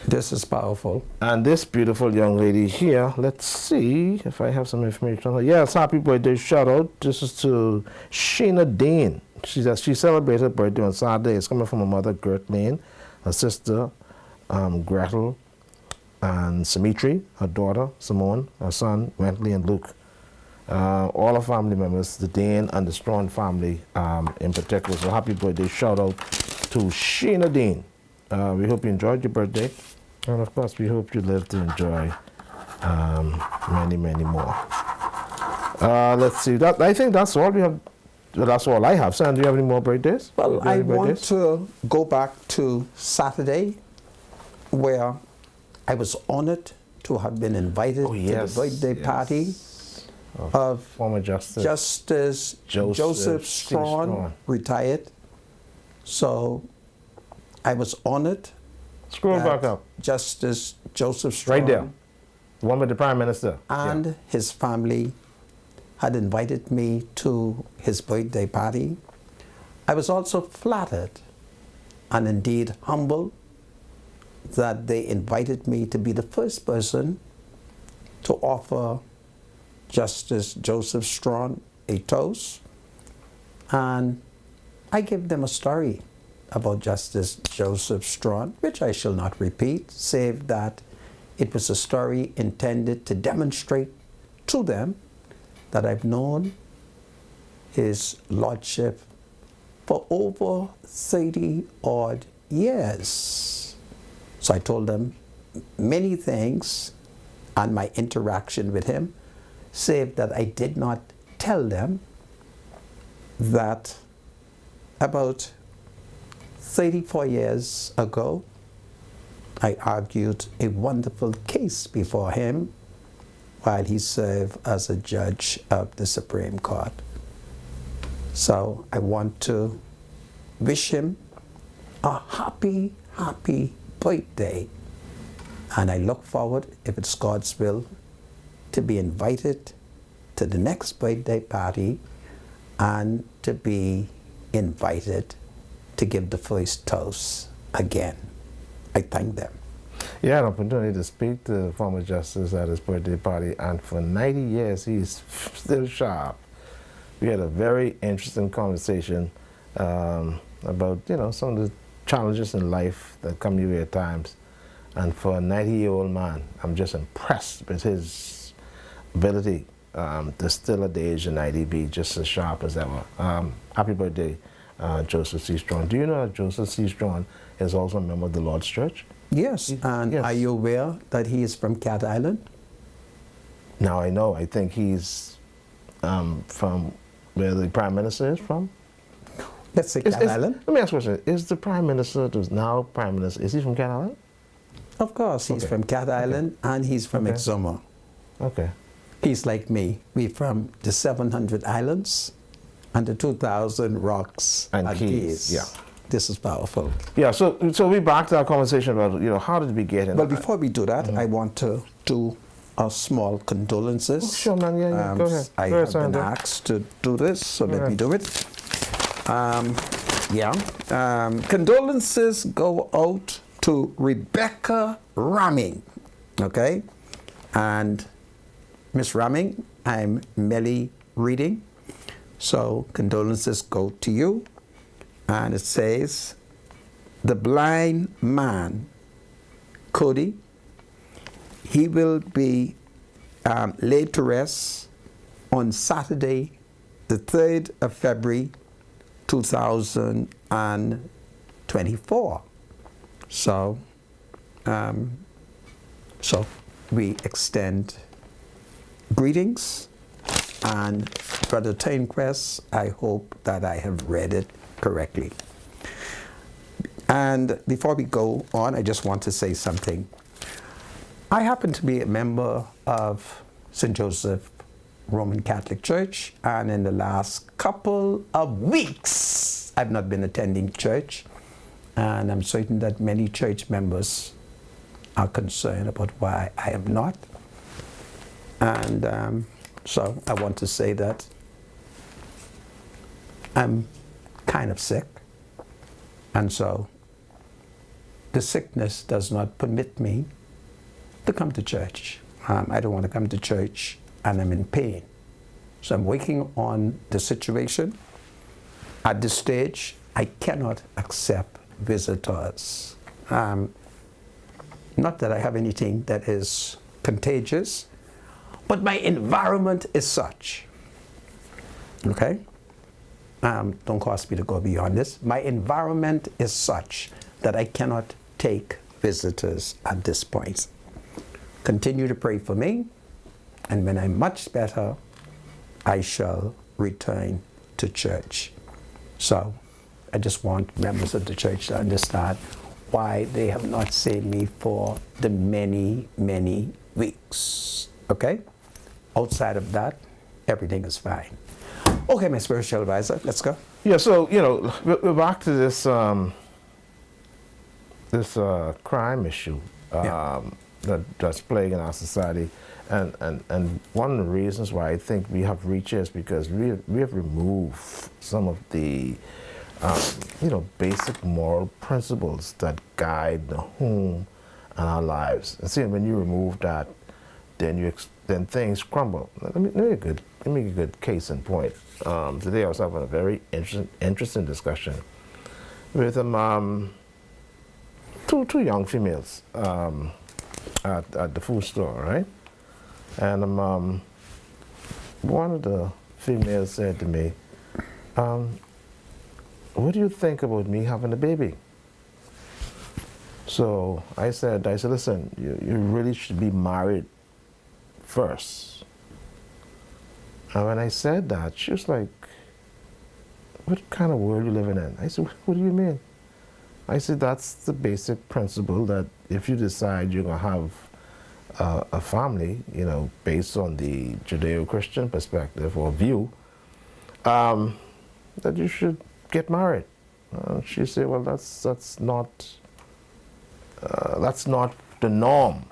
This is powerful. And this beautiful young lady here, let's see if I have some information on her. Yes, happy birthday shout out. This is to Sheena Dean. She celebrated her birthday on Saturday. It's coming from her mother, Gert Lane, her sister, Gretel, and Simitri, her daughter, Simone, her son, Wentley, and Luke. All our family members, the Dean and the Strong family in particular. So happy birthday shout out to Sheena Dean. We hope you enjoyed your birthday. And of course, we hope you live to enjoy many, many more. Let's see. I think that's all we have. That's all I have. Sam, do you have any more birthdays? Well, I want to go back to Saturday, where I was honored to have been invited to the birthday party of former Justice Joseph Strawn, retired. So I was honored. Scroll back up. Justice Joseph Strawn. Right there. The one with the Prime Minister. And his family had invited me to his birthday party. I was also flattered and indeed humbled that they invited me to be the first person to offer Justice Joseph Strawn a toast. And I gave them a story about Justice Joseph Strawn, which I shall not repeat, save that it was a story intended to demonstrate to them that I've known his lordship for over 30-odd years. So I told them many things on my interaction with him, save that I did not tell them that about 34 years ago, I argued a wonderful case before him while he served as a judge of the Supreme Court. So I want to wish him a happy, happy birthday. And I look forward, if it's God's will, to be invited to the next birthday party and to be invited to give the first toast again. I thank them. Yeah, I had an opportunity to speak to the former justice at his birthday party, and for 90 years he's still sharp. We had a very interesting conversation about, you know, some of the challenges in life that come your way at times. And for a 90-year-old man, I'm just impressed with his ability to still at the age of 90 be just as sharp as ever. Happy birthday, Joseph C. Strong. Do you know that Joseph C. Strong is also a member of the Lord's Church? Yes, and yes. Are you aware that he is from Cat Island? Now I know. I think he's from where the Prime Minister is from. Let's say Cat Island. Let me ask you a question. Is the Prime Minister, who's now Prime Minister, is he from Cat Island? Of course, he's from Cat Island and he's from Exuma. Okay. He's like me. We're from the 700 islands and the 2,000 rocks And keys. Yeah. This is powerful. Yeah, so we back to our conversation about, you know, how did we get in? But before we do that, I want to do a small condolences. Oh, sure, man. Yeah, go ahead. I have been asked to do this, so let me do it. Condolences go out to Rebecca Ramming, okay? And Miss Ramming, I'm merely reading, so condolences go to you. And it says, the blind man, Cody, he will be laid to rest on Saturday, the 3rd of February, 2024. So we extend greetings, and Brother Tainquest, I hope that I have read it correctly. And before we go on, I just want to say something. I happen to be a member of St. Joseph Roman Catholic Church, and in the last couple of weeks, I've not been attending church, and I'm certain that many church members are concerned about why I am not. And so I want to say that I'm kind of sick, and so the sickness does not permit me to come to church. I don't want to come to church and I'm in pain. So I'm working on the situation. At this stage, I cannot accept visitors. Not that I have anything that is contagious, but my environment is such. Okay? Don't cause me to go beyond this. My environment is such that I cannot take visitors at this point. Continue to pray for me, and when I'm much better, I shall return to church. So I just want members of the church to understand why they have not seen me for the many, many weeks. Okay? Outside of that, everything is fine. Okay, my spiritual advisor, let's go. Yeah, so, you know, we're back to this crime issue that's plaguing our society. And one of the reasons why I think we have reached is because we have removed some of the, basic moral principles that guide the home and our lives. And see, when you remove that, then things crumble. Let me make a good case in point. Today I was having a very interesting discussion with two young females at the food store, right? And one of the females said to me, what do you think about me having a baby? So I said, listen, you really should be married first. And when I said that, she was like, what kind of world you living in? I said, what do you mean? I said, that's the basic principle that if you decide you're going to have a family, you know, based on the Judeo-Christian perspective or view, that you should get married. She said, well, that's not the norm.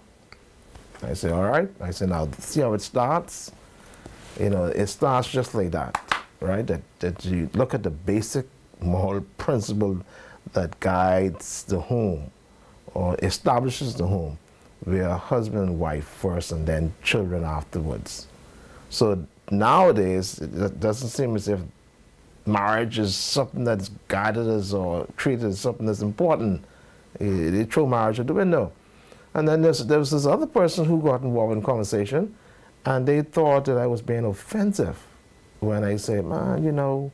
I said, all right. I said, now see how it starts? You know, it starts just like that, right? That you look at the basic moral principle that guides the home or establishes the home, where husband and wife first and then children afterwards. So nowadays, it doesn't seem as if marriage is something that's guided as or treated as something that's important. They throw marriage out the window. And then there was this other person who got involved in conversation, and they thought that I was being offensive when I said, man, you know,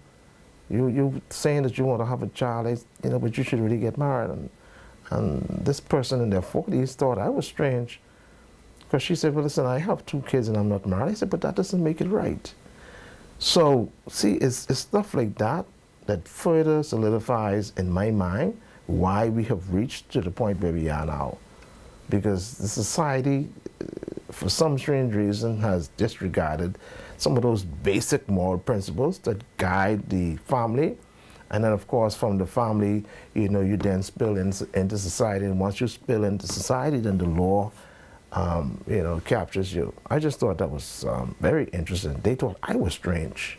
you saying that you want to have a child, you know, but you should really get married. And this person in their 40s thought I was strange, because she said, well, listen, I have 2 kids and I'm not married. I said, but that doesn't make it right. So, see, it's stuff like that that further solidifies in my mind why we have reached to the point where we are now. Because the society, for some strange reason, has disregarded some of those basic moral principles that guide the family. And then, of course, from the family, you know, you then spill into society. And once you spill into society, then the law, you know, captures you. I just thought that was very interesting. They thought I was strange,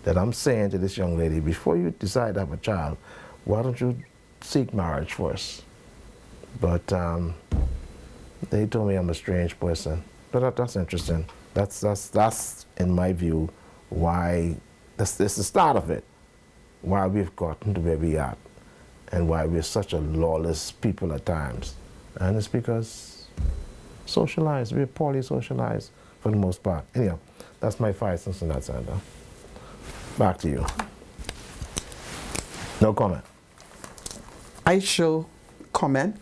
that I'm saying to this young lady, before you decide to have a child, why don't you seek marriage first? But they told me I'm a strange person. But that's interesting. That's in my view, why it's the start of it. Why we've gotten to where we are, and why we're such a lawless people at times. And it's because socialized, we're poorly socialized for the most part. Anyhow, that's my 5 cents on that side. Back to you. No comment. I shall comment.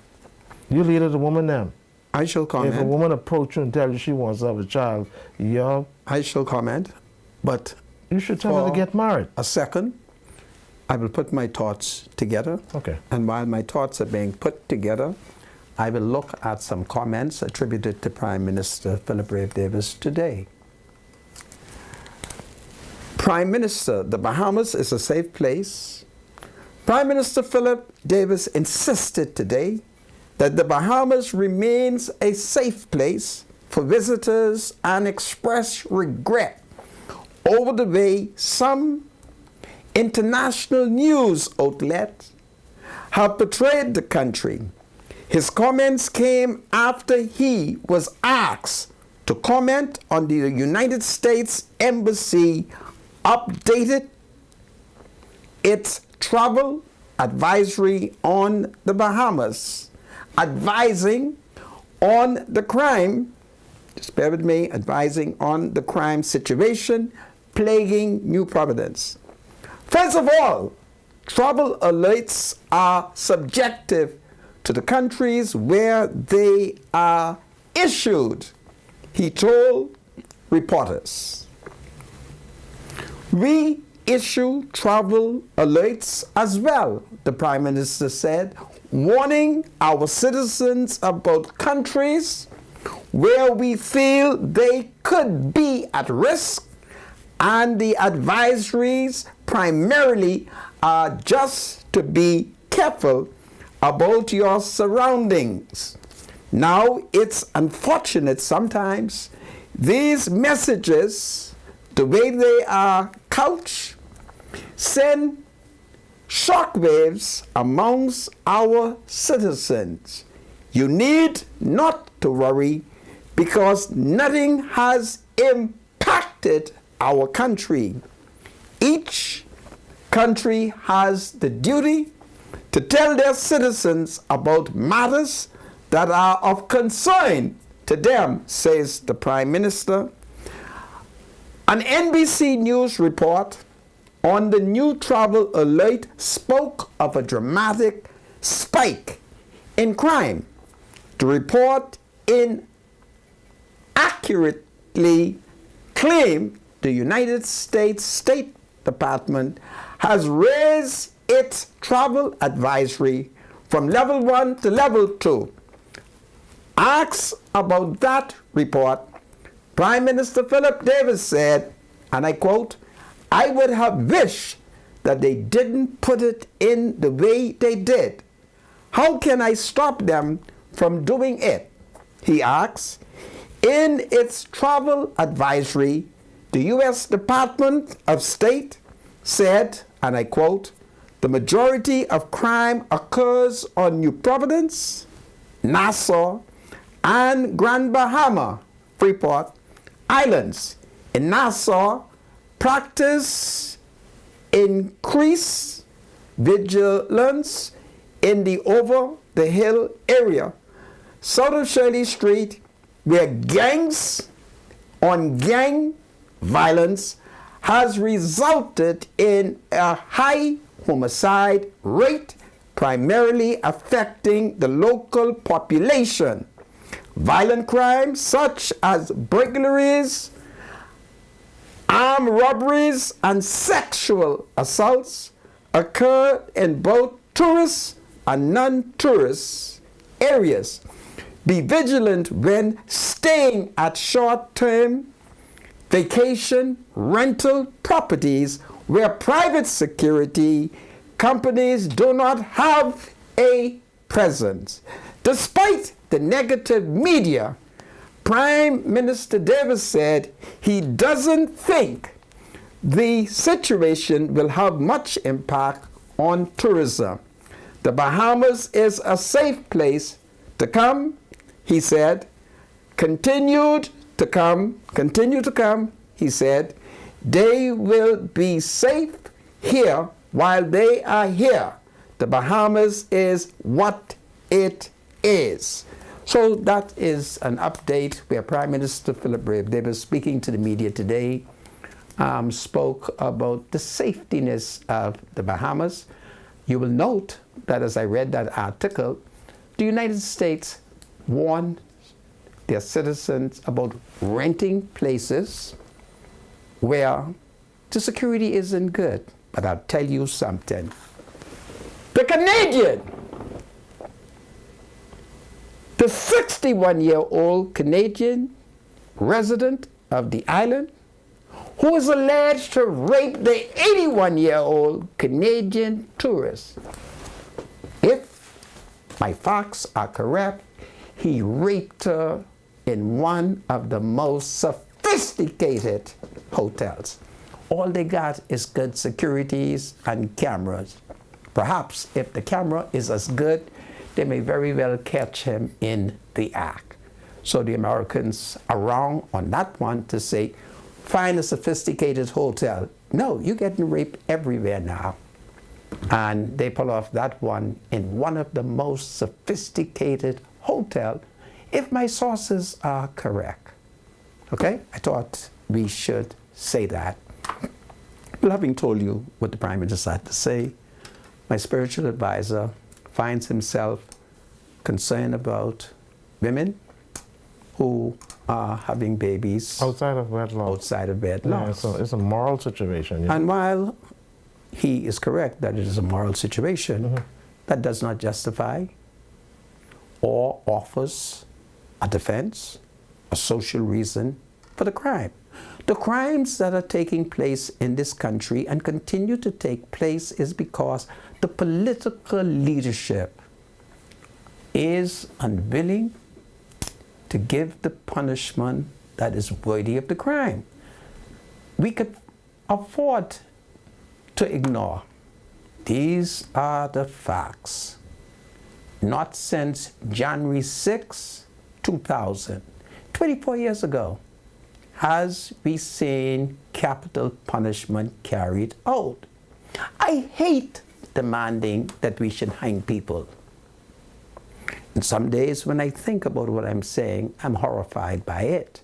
You lead the woman then. I shall comment. If a woman approaches you and tells you she wants to have a child, I shall comment, but you should tell her to get married. A second, I will put my thoughts together. Okay. And while my thoughts are being put together, I will look at some comments attributed to Prime Minister Philip Brave Davis today. Prime Minister, the Bahamas is a safe place. Prime Minister Philip Davis insisted today that the Bahamas remains a safe place for visitors and expressed regret over the way some international news outlets have portrayed the country. His comments came after he was asked to comment on the United States Embassy updated its travel advisory on the Bahamas, advising on the crime, just bear with me, advising on the crime situation plaguing New Providence. First of all, travel alerts are subjective to the countries where they are issued, he told reporters. We issue travel alerts as well, the Prime Minister said, warning our citizens about countries where we feel they could be at risk, and the advisories primarily are just to be careful about your surroundings. Now, it's unfortunate sometimes these messages, the way they are couched, send shockwaves amongst our citizens. You need not to worry, because nothing has impacted our country. Each country has the duty to tell their citizens about matters that are of concern to them, says the Prime Minister. An NBC News report on the new travel alert spoke of a dramatic spike in crime. The report inaccurately claimed the United States State Department has raised its travel advisory from level 1 to level 2. Asked about that report, Prime Minister Philip Davis said, and I quote, "I would have wished that they didn't put it in the way they did. How can I stop them from doing it?" He asks. In its travel advisory, the U.S. Department of State said, and I quote, "The majority of crime occurs on New Providence, Nassau, and Grand Bahama, Freeport Islands. In Nassau, practice increased vigilance in the over-the-hill area, south of Shirley Street, where gangs on gang violence has resulted in a high homicide rate, primarily affecting the local population. Violent crimes such as burglaries, armed robberies, and sexual assaults occur in both tourist and non-tourist areas. Be vigilant when staying at short-term vacation rental properties where private security companies do not have a presence. Despite the negative media, Prime Minister Davis said he doesn't think the situation will have much impact on tourism. The Bahamas is a safe place to come, he said. Continue to come, he said. They will be safe here while they are here. The Bahamas is what it is. So that is an update where Prime Minister Philip Davis, speaking to the media today, spoke about the safetiness of the Bahamas. You will note that as I read that article, the United States warned their citizens about renting places where the security isn't good. But I'll tell you something. The Canadian, the 61-year-old Canadian resident of the island, who is alleged to rape the 81-year-old Canadian tourist. If my facts are correct, he raped her in one of the most sophisticated hotels. All they got is good securities and cameras. Perhaps if the camera is as good, they may very well catch him in the act. So the Americans are wrong on that one to say, find a sophisticated hotel. No, you're getting raped everywhere now. And they pull off that one in one of the most sophisticated hotels, if my sources are correct. Okay? I thought we should say that. Well, having told you what the Prime Minister had to say, my spiritual advisor finds himself concerned about women who are having babies outside of wedlock. Outside of wedlock. Yeah, so it's a moral situation. Yeah. And while he is correct that it is a moral situation, that does not justify or offers a defense, a social reason for the crime. The crimes that are taking place in this country and continue to take place is because the political leadership is unwilling to give the punishment that is worthy of the crime. We could afford to ignore. These are the facts. Not since January 6, 2000, 24 years ago, has we seen capital punishment carried out. I hate demanding that we should hang people. And some days when I think about what I'm saying, I'm horrified by it.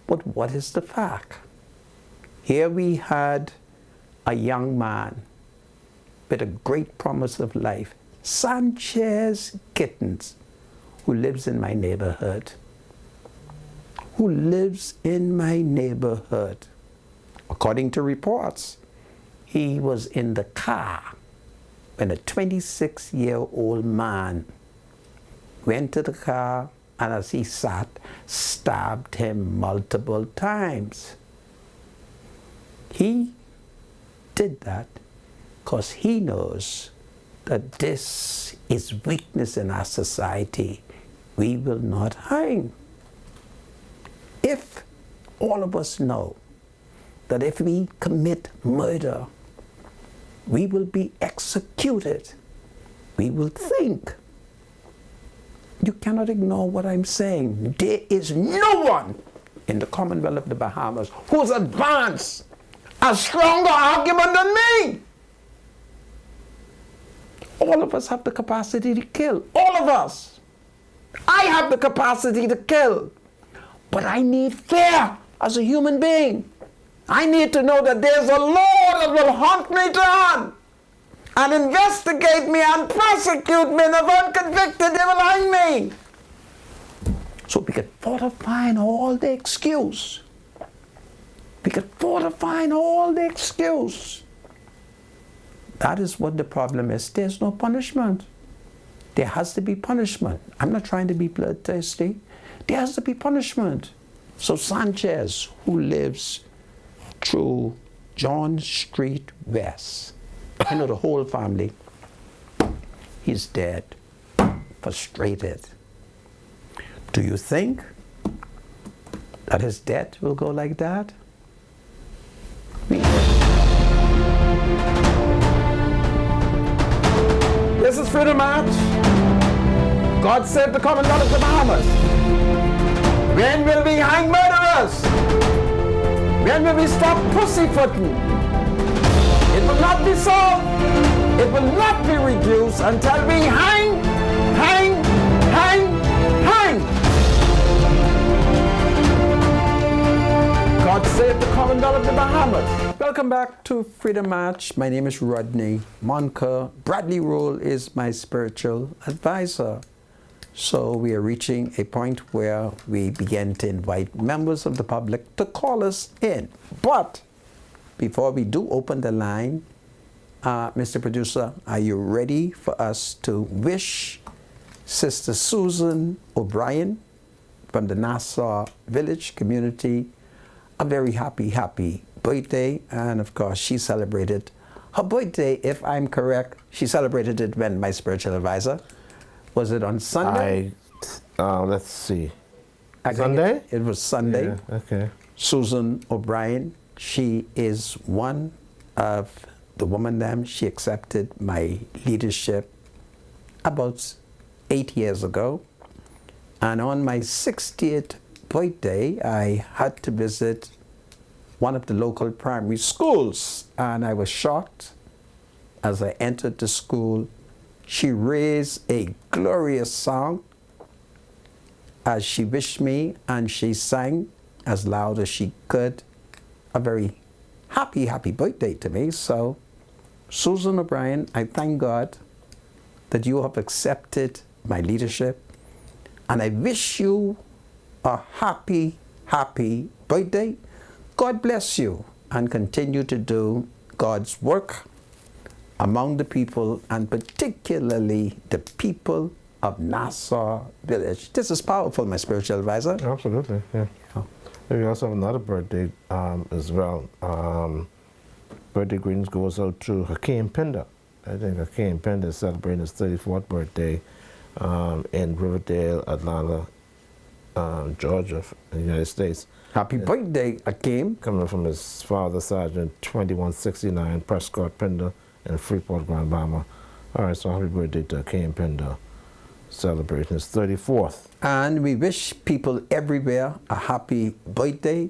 But what is the fact? Here we had a young man with a great promise of life, Sanchez Kittens, who lives in my neighborhood. According to reports, he was in the car when a 26-year-old man went to the car and as he sat, stabbed him multiple times. He did that because he knows that this is weakness in our society. We will not hang. If all of us know that if we commit murder, we will be executed, we will think. You cannot ignore what I'm saying. There is no one in the Commonwealth of the Bahamas who's advanced a stronger argument than me. All of us have the capacity to kill. All of us. I have the capacity to kill. But I need fear as a human being. I need to know that there's a law that will hunt me down and investigate me and prosecute me, and if I'm convicted, they will hang me. So we could fortify all the excuse. We could fortify all the excuse. That is what the problem is. There's no punishment. There has to be punishment. I'm not trying to be bloodthirsty. There has to be punishment. So Sanchez, who lives through John Street West, I know the whole family, he's dead, frustrated. Do you think that his death will go like that? This is Freedom March. God save the Commonwealth of the Bahamas. When will we hang murderers? When will we stop pussyfooting? It will not be solved. It will not be reduced until we hang, hang, hang, hang. God save the Commonwealth of the Bahamas. Welcome back to Freedom March. My name is Rodney Monker. Bradley Roll is my spiritual advisor. So we are reaching a point where we begin to invite members of the public to call us in. But before we do open the line, Mr. Producer, are you ready for us to wish Sister Susan O'Brien from the Nassau Village community a very happy birthday? And of course, she celebrated her birthday, if I'm correct. She celebrated it when, my spiritual advisor? Was it on Sunday? Let's see. Sunday? It was Sunday. Yeah, okay. Susan O'Brien, she is one of the women them. She accepted my leadership about 8 years ago. And on my 60th birthday, I had to visit one of the local primary schools. And I was shocked as I entered the school. She raised a glorious song as she wished me, and she sang as loud as she could a very happy birthday to me. So, Susan O'Brien, I thank God that you have accepted my leadership, and I wish you a happy birthday. God bless you, and continue to do God's work among the people, and particularly the people of Nassau Village. This is powerful, my spiritual advisor. Absolutely, yeah. We also have another birthday as well. Birthday greetings goes out to Hakeem Pender. I think Hakeem Pender is celebrating his 34th birthday in Riverdale, Atlanta, Georgia, in the United States. Happy birthday, Hakeem. Coming from his father, Sergeant 2169 Prescott Pender in Freeport, Grand Bahama. All right, so happy birthday to Hakeem Pender, celebrating his 34th. And we wish people everywhere a happy birthday.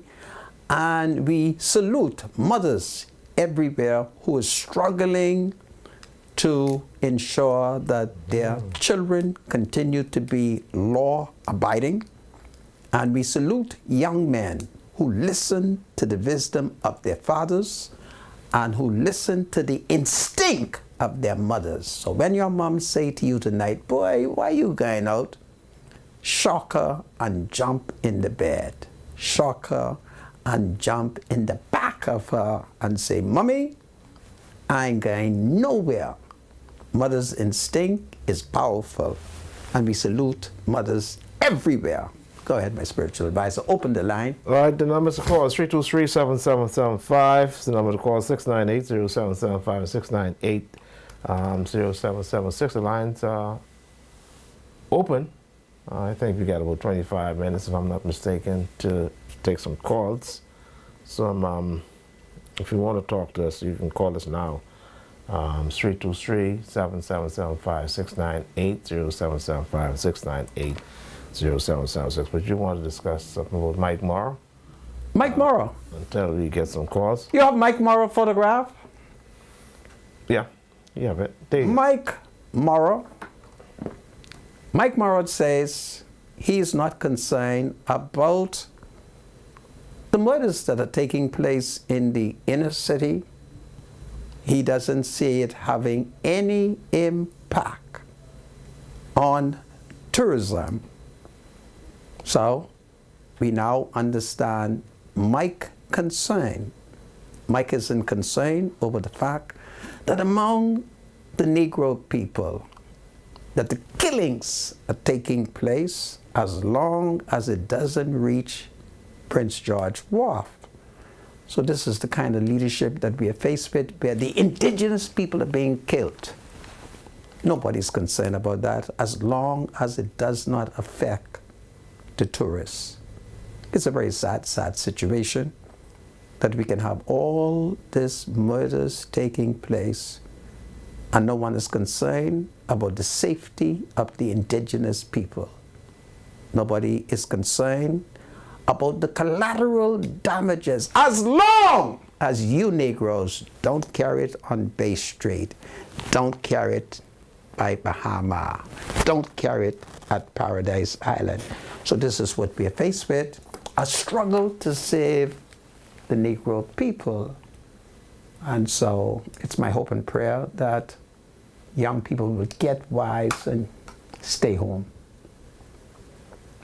And we salute mothers everywhere who is struggling to ensure that their children continue to be law-abiding. And we salute young men who listen to the wisdom of their fathers and who listen to the instinct of their mothers. So when your mom say to you tonight, boy, why you going out? Shock her and jump in the bed. Shock her and jump in the back of her and say, Mommy, I ain't going nowhere. Mother's instinct is powerful, and we salute mothers everywhere. Go ahead, my spiritual advisor. Open the line. All right, the number to call is 323-7775. The number to call is 698-0775 and 698-0776. The lines are open. I think we got about 25 minutes, if I'm not mistaken, to take some calls. So if you want to talk to us, you can call us now. 323-7775, 698-0775, 698-0776. But you want to discuss something about Mike Morrow? Mike Morrow. Until we get some calls. You have Mike Morrow photograph? Yeah, you have it. There you go. Mike Morrow. Mike Morrow says he's not concerned about the murders that are taking place in the inner city. He doesn't see it having any impact on tourism. So we now understand Mike's concern. Mike isn't concerned over the fact that among the Negro people, that the killings are taking place as long as it doesn't reach Prince George Wharf. So this is the kind of leadership that we are faced with, where the indigenous people are being killed. Nobody's concerned about that as long as it does not affect the tourists. It's a very sad, sad situation that we can have all these murders taking place and no one is concerned about the safety of the indigenous people. Nobody is concerned about the collateral damages as long as you Negroes don't carry it on Bay Street, don't carry it by Bahama, don't carry it at Paradise Island. So this is what we are faced with, a struggle to save the Negro people. And so it's my hope and prayer that young people will get wise and stay home.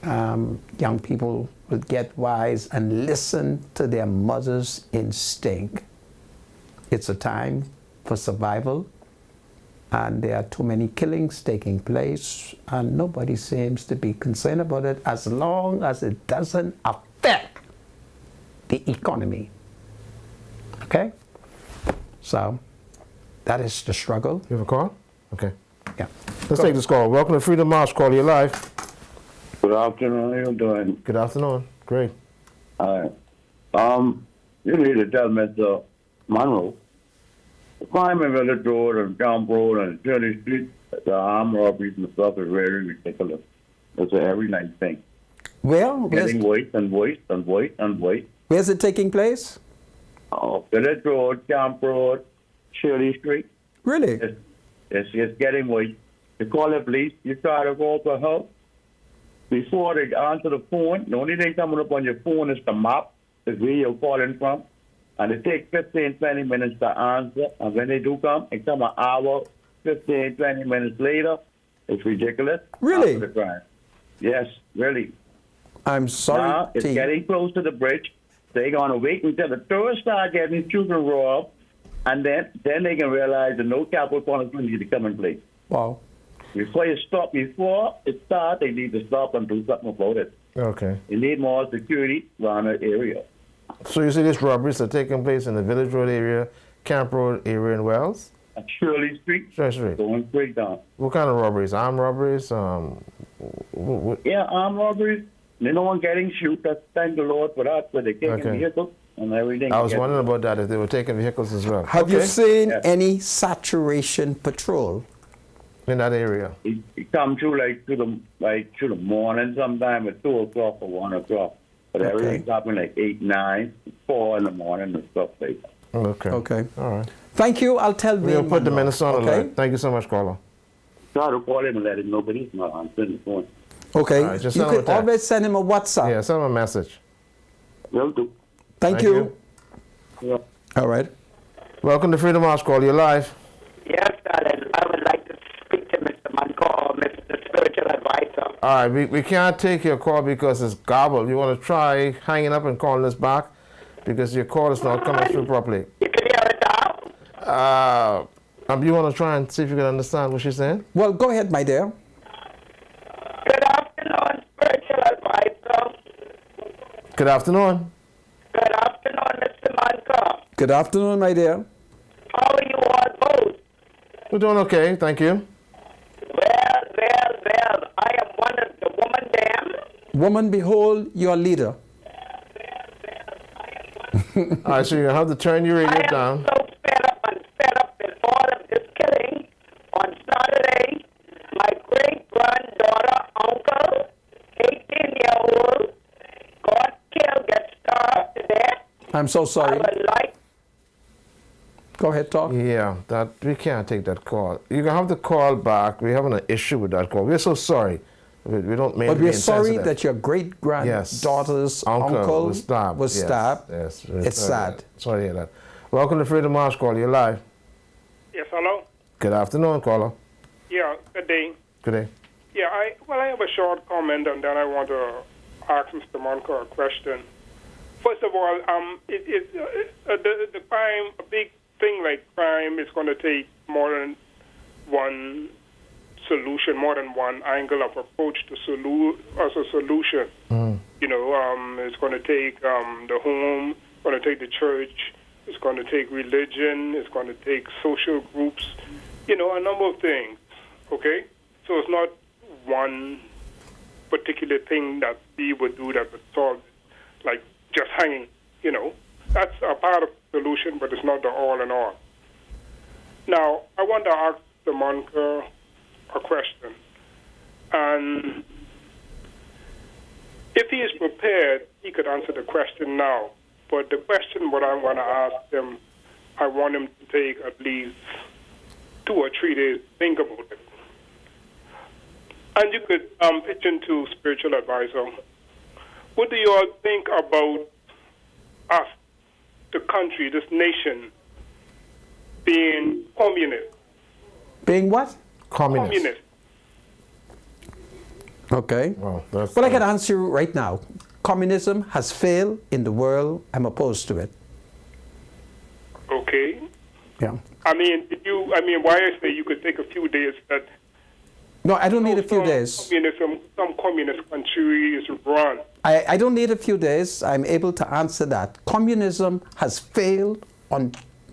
Young people will get wise and listen to their mother's instinct. It's a time for survival, and there are too many killings taking place, and nobody seems to be concerned about it as long as it doesn't affect the economy. Okay? So, that is the struggle. You have a call? Okay. Yeah. Let's take this call. Welcome to Freedom March. Call your live. Good afternoon. How you doing? Good afternoon. Great. All right. You need to tell Mr. Monroe, the crime in Village Road and Camp Road and Shirley Street, the armed robberies and stuff is very ridiculous. It's an every night thing. Well, Getting worse and worse and worse and worse. where's it taking place? Village Road, Camp Road, Shirley Street. Really? It's getting worse. You call the police, you try to go for help. Before they answer the phone, the only thing coming up on your phone is the map, is where you're calling from. And it takes 15, 20 minutes to answer. And when they do come, it comes an hour, 15, 20 minutes later. It's ridiculous. Really? After the crime. Yes, really. I'm sorry. Now, it's getting close to the bridge. They're going to wait until the tourists start getting children robbed. And then they can realize that no capital punishment needs to come in place. Wow. Before it starts, they need to stop and do something about it. Okay. You need more security around the area. So you say these robberies are taking place in the Village Road area, Camp Road area in Wells? At Shirley Street, Shirley Street. going straight down. What kind of robberies? Armed robberies? Yeah, armed robberies. No one getting shoot. Thank the Lord for that, but they taking Okay. vehicles and everything. I was wondering about that, if they were taking vehicles as well. Have you Okay. seen Yes. any saturation patrol? In that area? It come through to the morning sometime at 2 o'clock or 1 o'clock. But Okay. everything's happening like 8, 9, 4 in the morning and stuff like that. Okay. Okay. All right. Thank you. I'll tell We'll Wayne put the Monroe, Minnesota okay? alert. Thank you so much, caller. Try to call him and let him know, but he's not answering the phone. Okay. All right, just You send him a could text. always send him a WhatsApp. Yeah, send them a message. Will do. Thank Thank you. Yeah. All right. Welcome to Freedom March. Call you live. Yes, darling. I would like to speak to Mr. Manco, Mr. Spiritual Advisor. All right, we can't take your call because it's gobbled. You want to try hanging up and calling us back because your call is not coming through properly. You can hear it now? You want to try and see if you can understand what she's saying? Well, go ahead, my dear. Good afternoon, spiritual advisor. Good afternoon. Good afternoon, Mr. Manka. Good afternoon, my dear. How are you all both? We're doing okay, thank you. Well, I am one of the woman them. Woman, behold your leader. All right, so you have to turn your radio I am down. so fed up with all of this killing. On Saturday, my great-granddaughter, uncle, 18-year-old, got killed, got starved to death. I'm so sorry. I would like Go ahead, talk. Yeah, that we can't take that call. You're gonna have to call back. We're having an issue with that call. We're so sorry. We don't mean But to be we're sorry insensitive. that your great-granddaughter's uncle was stabbed. was Yes, stabbed. Yes, It's sad. Sorry to hear that. Welcome to Freedom March Call. You're live. Yes, hello? Good afternoon, caller. Yeah, good day. Good day. Yeah, I have a short comment, and then I want to ask Mr. Monco a question. First of all, the crime, a big thing like crime is going to take more than one solution, more than one angle of approach to as a solution. You know, it's going to take the home, it's going to take the church, it's going to take religion, it's going to take social groups, you know, a number of things, okay? So it's not one particular thing that we would do that would solve, like just hanging, you know. That's a part of the solution, but it's not the all in all. Now, I want to ask the Monker a question. And if he is prepared, he could answer the question now. But the question what I want to ask him, I want him to take at least 2 or 3 days to think about it. And you could pitch into spiritual advisor. What do you all think about us, the country, this nation, being communist? Being what? Communist. Okay. Well, that's Well, I can answer you right now. Communism has failed in the world. I'm opposed to it. Okay. Yeah. I mean, why I say you could take a few days that No, I don't need a few some days. some communist country is run. I don't need a few days. I'm able to answer that. Communism has failed on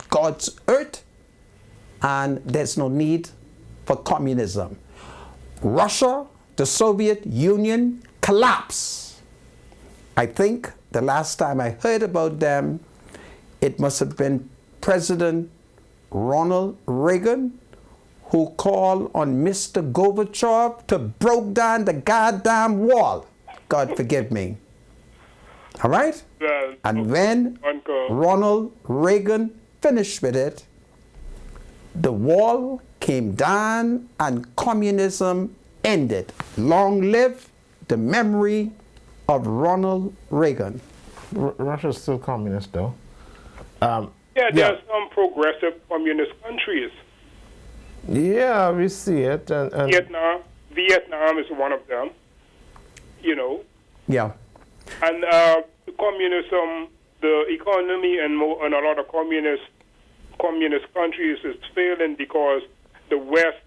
God's earth, and there's no need for communism. Russia, the Soviet Union, collapsed. I think the last time I heard about them, it must have been President Ronald Reagan who called on Mr. Gorbachev to break down the goddamn wall. God forgive me. All right? Well, And when Uncle. Ronald Reagan finished with it, the wall came down and communism ended. Long live the memory of Ronald Reagan. Russia's still communist, though. Yeah, there are some progressive communist countries. Yeah, we see it. And Vietnam is one of them, you know. Yeah. And the communism, the economy in a lot of communist countries is failing because the West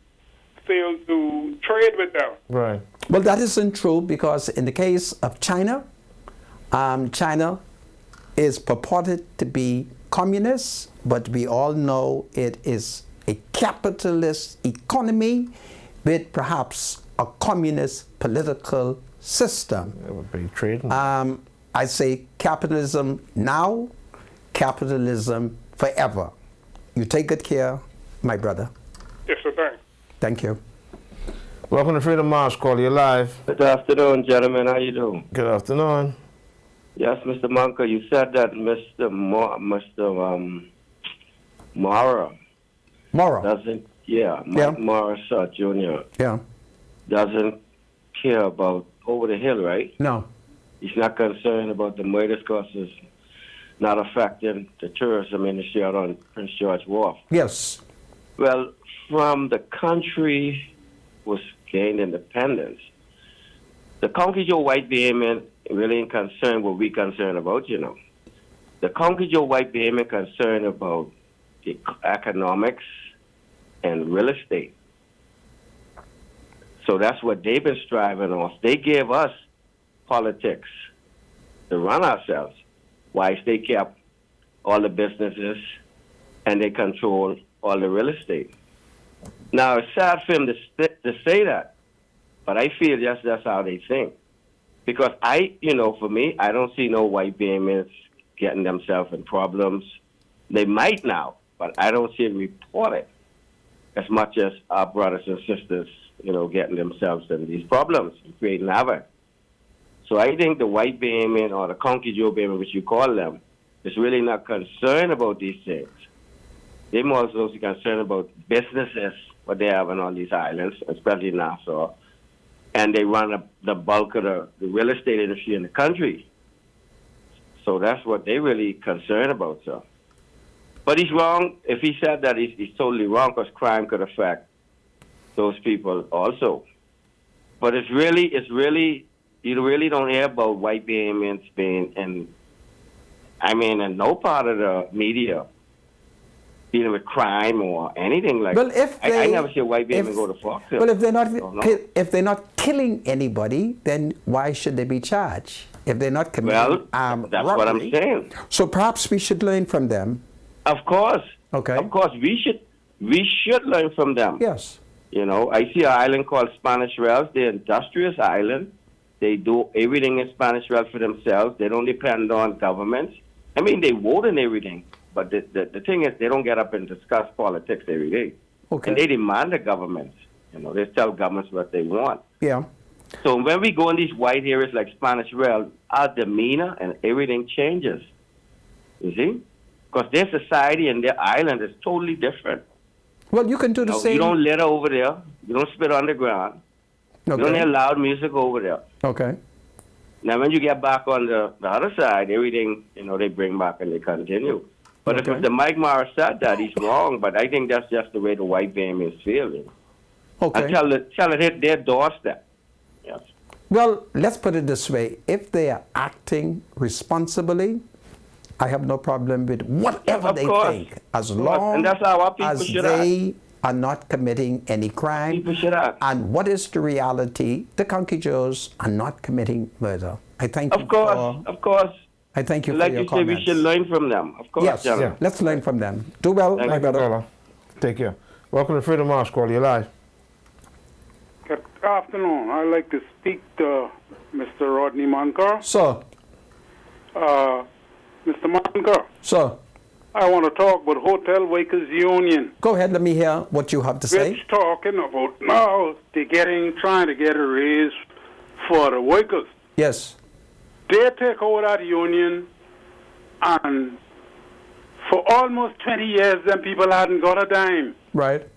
failed to trade with them. right. Well, that isn't true because in the case of China, China is purported to be communist, but we all know it is a capitalist economy with perhaps a communist political system. It would be trading. I say capitalism now, capitalism forever. You take good care, my brother. Yes, sir, thanks. Thank you. Welcome to Freedom March Call. You're live. Good afternoon, gentlemen. How you doing? Good afternoon. Yes, Mr. Monka, you said that Mr. Mara Mora. doesn't, Yeah. Mike Morris Jr. Yeah. doesn't care about Over the Hill, right? No. He's not concerned about the murders because it's not affecting the tourism industry out on Prince George Wharf. Yes. Well, from the country was gained independence, the Conky Joe white behemoth really ain't concerned what we concerned about, you know. The Conky Joe white behemoth concerned about economics and real estate. So that's what they've been striving on. They gave us politics to run ourselves, while they kept all the businesses and they control all the real estate. Now, it's sad for him to say that, but I feel that's how they think. Because for me, I don't see no white Bahamians getting themselves in problems. They might now, but I don't see it reported as much as our brothers and sisters, getting themselves in these problems and creating havoc. So I think the white Bahamian or the Conky Joe Bahamian, which you call them, is really not concerned about these things. They're more so concerned about businesses, what they have on all these islands, especially Nassau, and they run the bulk of the real estate industry in the country. So that's what they're really concerned about, sir. But he's wrong. If he said that, he's totally wrong, because crime could affect those people also. But you really don't hear about white Bahamians being in no part of the media dealing with crime or anything like that. I never see a white Bahamian go to Foxhill. Well, if they're not killing anybody, then why should they be charged? If they're not committing that's robbery, what I'm saying. So perhaps we should learn from them. Of course. Okay. Of course, we should learn from them. Yes. I see an island called Spanish Wells. They're an industrious island. They do everything in Spanish Wells for themselves. They don't depend on governments. They vote and everything. But the thing is, they don't get up and discuss politics every day. Okay. And they demand the governments. They tell governments what they want. Yeah. So when we go in these white areas like Spanish Wells, our demeanor and everything changes. You see? Because their society and their island is totally different. Well, you can do the same. You don't litter over there. You don't spit on the ground. Okay. You don't hear loud music over there. Okay. Now, when you get back on the other side, everything, they bring back and they continue. But if the Mike Morris said that, he's wrong. But I think that's just the way the white Bahamians feel. Okay. Until it hit their doorstep. Yes. Well, let's put it this way. If they are acting responsibly, I have no problem with whatever they think, as long and that's how our people as should they are not committing any crime. People should act. And what is the reality? The Conky Joes are not committing murder. I thank you. Of course. I thank you like for your you say, comments. we should learn from them. Of course, yes, yeah. Let's learn from them. Do well, my brother. Take care. Welcome to Freedom March. Call you live. Good afternoon. I'd like to speak to Mr. Rodney Moncur. Sir. Mr. Moncur. Sir. I want to talk about Hotel Workers Union. Go ahead, let me hear what you have to say. It's talking about now trying to get a raise for the workers. Yes. They take over that union, and for almost 20 years, them people hadn't got a dime. Right.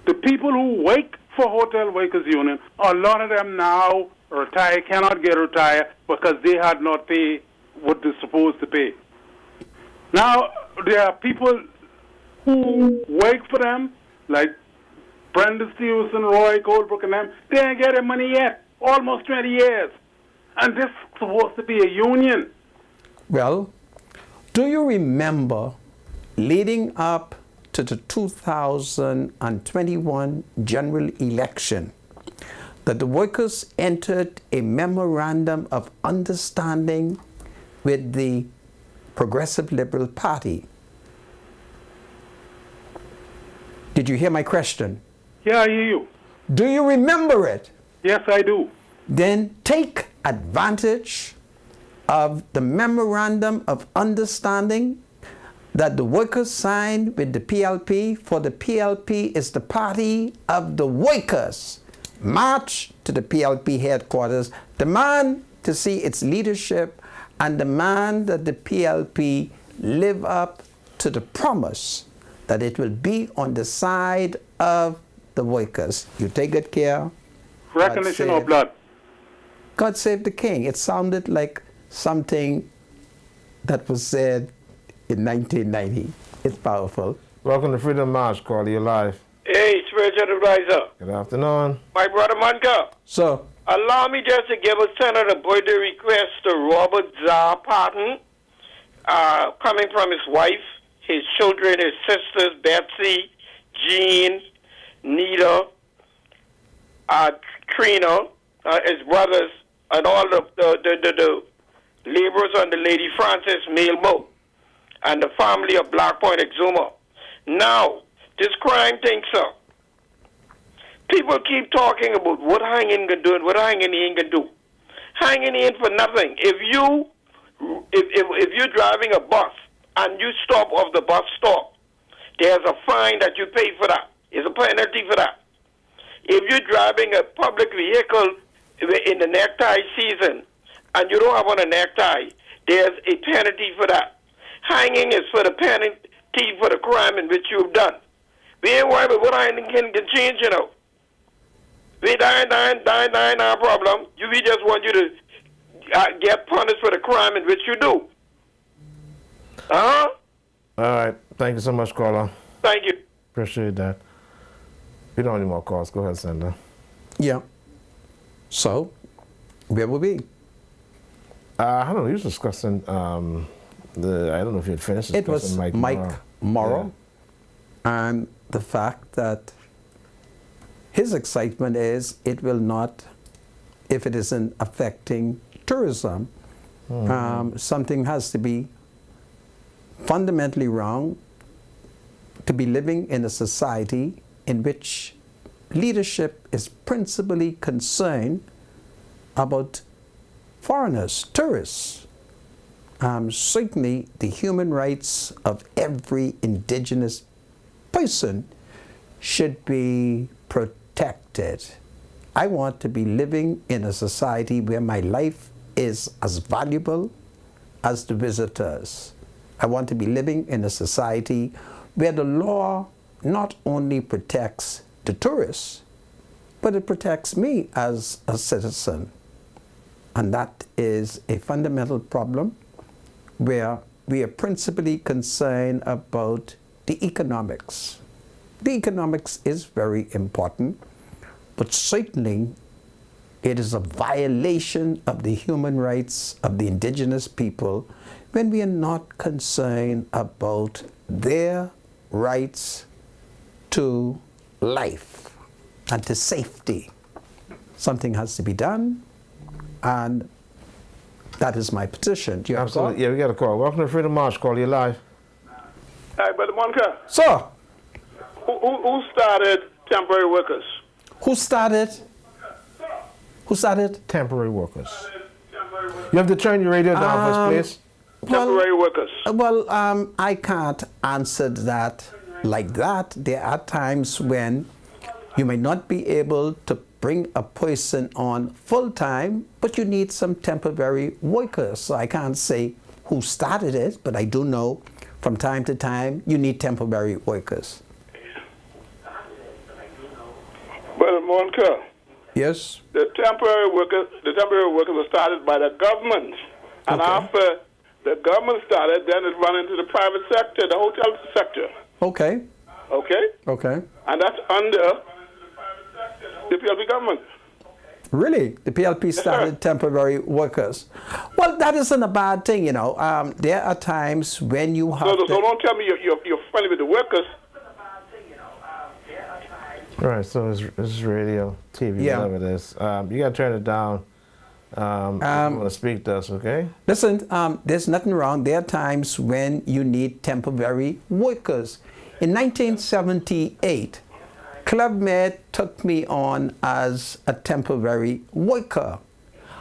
The people who work for Hotel Workers Union, a lot of them now cannot get retired because they had not paid what they're supposed to pay. Now, there are people who work for them, like Brenda Stevenson, Roy Goldbrook, and them. They ain't getting money yet, almost 20 years. And this is supposed to be a union. Well, do you remember leading up to the 2021 general election that the workers entered a memorandum of understanding with the Progressive Liberal Party? Did you hear my question? Yeah, I hear you. Do you remember it? Yes, I do. Then take advantage of the memorandum of understanding that the workers signed with the PLP, for the PLP is the party of the workers. March to the PLP headquarters, demand to see its leadership, and demand that the PLP live up to the promise that it will be on the side of the workers. You take good care. Recognition of blood. God save the king. It sounded like something that was said in 1990. It's powerful. Welcome to Freedom March. Call you live. Hey, spiritual advisor. Good afternoon. My brother Moncur. So, allow me just to give a Senator birthday request to Robert Czar Patton, coming from his wife. his children, his sisters, Betsy, Jean, Nita, Trina, his brothers, and all the laborers on the Lady Francis mailboat, and the family of Black Point Exuma. Now, this crime thing, sir. People keep talking about what hanging can do and what hanging ain't can do. Hanging ain't for nothing. If you're driving a bus and you stop off the bus stop, there's a fine that you pay for that. There's a penalty for that. If you're driving a public vehicle in the necktie season and you don't have on a necktie, there's a penalty for that. Hanging is for the penalty for the crime in which you've done. We ain't worried about what hanging can change, you know. We die, no problem. We just want you to get punished for the crime in which you do. All right. Thank you so much, caller. Thank you. Appreciate that. We don't have any more calls. Go ahead, Sender. Yeah. So, where were we? I don't know. You was discussing I don't know if you had finished discussing It was Mike Morrow, and the fact that his excitement is it will not, if it isn't affecting tourism, something has to be fundamentally wrong to be living in a society in which leadership is principally concerned about foreigners, tourists. Certainly the human rights of every indigenous person should be protected. I want to be living in a society where my life is as valuable as the visitors. I want to be living in a society where the law not only protects the tourists, but it protects me as a citizen. And that is a fundamental problem where we are principally concerned about the economics. The economics is very important, but certainly it is a violation of the human rights of the indigenous people when we are not concerned about their rights to life and to safety. Something has to be done, and that is my position. Do you have a call? Yeah, we got a call. Welcome to Freedom March. Call you live. Hi, Brother Monica. Sir. Who started temporary workers? Who started? Who started? Temporary workers. You have to turn your radio down first, please. Temporary workers. Well, I can't answer that like that. There are times when you may not be able to bring a person on full time, but you need some temporary workers. So I can't say who started it, but I do know from time to time you need temporary workers. Brother Monica. Yes. The temporary workers were started by the government, and Okay. after the government started, then it ran into the private sector, the hotel sector. Okay. Okay, Okay. and that's under the PLP government. Really? The PLP started temporary workers. Well, that isn't a bad thing, you know. There are times when you have So don't tell me you're friendly with the workers. All right, so it's radio, TV, Yeah. whatever it is. You got to turn it down. If you want to speak to us, okay? Listen, there's nothing wrong. There are times when you need temporary workers. In 1978, Club Med took me on as a temporary worker.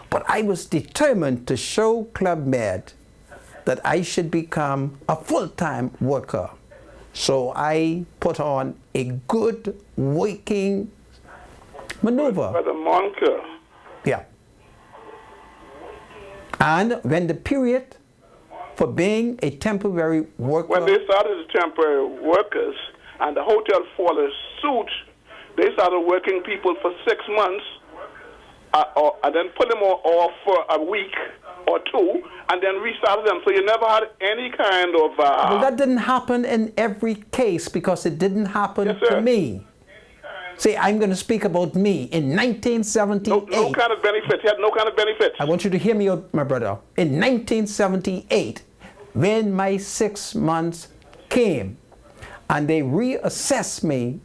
But I was determined to show Club Med that I should become a full-time worker. So I put on a good working maneuver. Brother Monica. Yeah. And when the period for being a temporary worker... When they started the temporary workers and the hotel followed suit, they started working people for 6 months and then put them off for a week or two and then restarted them. So you never had any kind of... Well, that didn't happen in every case because it didn't happen to me. See, I'm going to speak about me. In 1978... No kind of benefit. He had no kind of benefit. I want you to hear me out, my brother. In 1978, when my 6 months came and they reassessed me.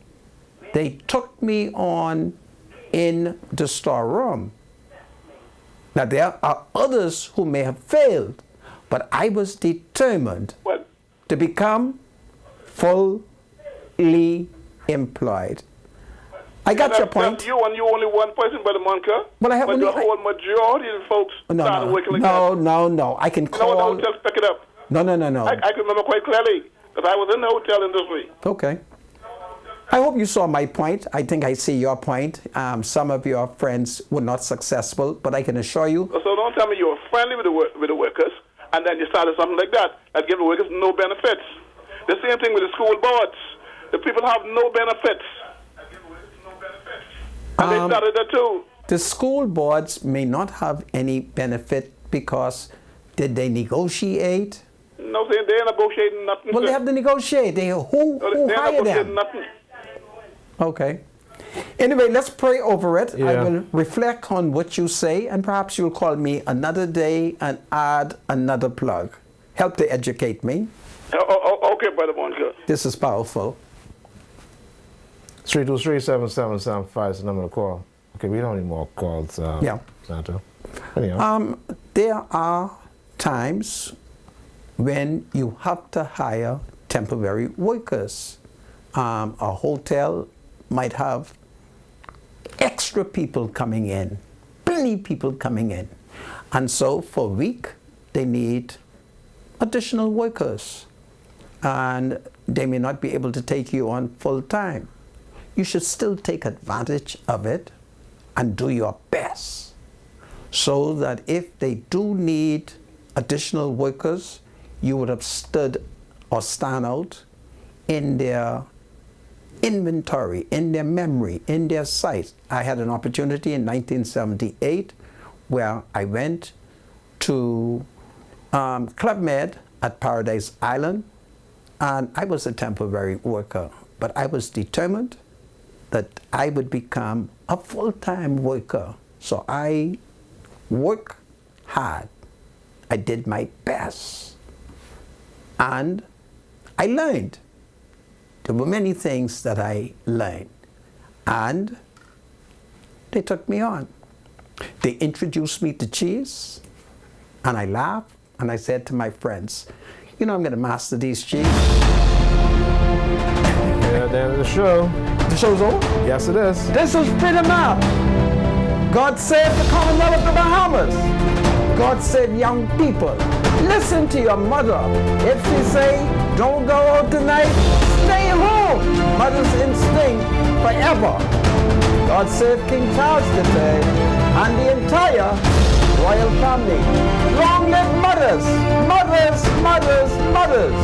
They took me on in the storeroom. Now, there are others who may have failed, but I was determined to become fully employed. I got your point. That's you and you only one person, Brother Monka. Well, I have but only, the whole majority of folks started working like that. No. I can call. You know what, the hotels pick it up. No. I can remember quite clearly because I was in the hotel industry. Okay. I hope you saw my point. I think I see your point. Some of your friends were not successful, but I can assure you. So don't tell me you were friendly with the workers, and then you started something like that give the workers no benefits. The same thing with the school boards. The people have no benefits. And they started that too. The school boards may not have any benefit because did they negotiate? No, they're negotiating nothing. Well, they have to negotiate. Who hired them? Nothing. Okay. Anyway, let's pray over it. Yeah. I will reflect on what you say, and perhaps you'll call me another day and add another plug. Help to educate me. Okay, Brother Monka. This is powerful. 323-7775 is the number to call. Okay, we don't need more calls. Yeah. Santo. Anyhow. There are times when you have to hire temporary workers. A hotel might have extra people coming in, plenty people coming in. And so for a week, they need additional workers. And they may not be able to take you on full time. You should still take advantage of it and do your best so that if they do need additional workers, you would have stood or stand out in their inventory, in their memory, in their sight. I had an opportunity in 1978 where I went to Club Med at Paradise Island, and I was a temporary worker, but I was determined that I would become a full-time worker. So I worked hard. I did my best. And I learned. There were many things that I learned. And they took me on. They introduced me to cheese, and I laughed, and I said to my friends, you know, I'm going to master these cheese. Yeah, the end of the show. The show's over? Yes, it is. This is Freedom Up. God saved the Commonwealth of the Bahamas. God save young people. Listen to your mother. If she say, don't go out tonight, stay home. Mother's instinct forever. God save King Charles III and the entire royal family. Long live mothers, mothers, mothers, mothers.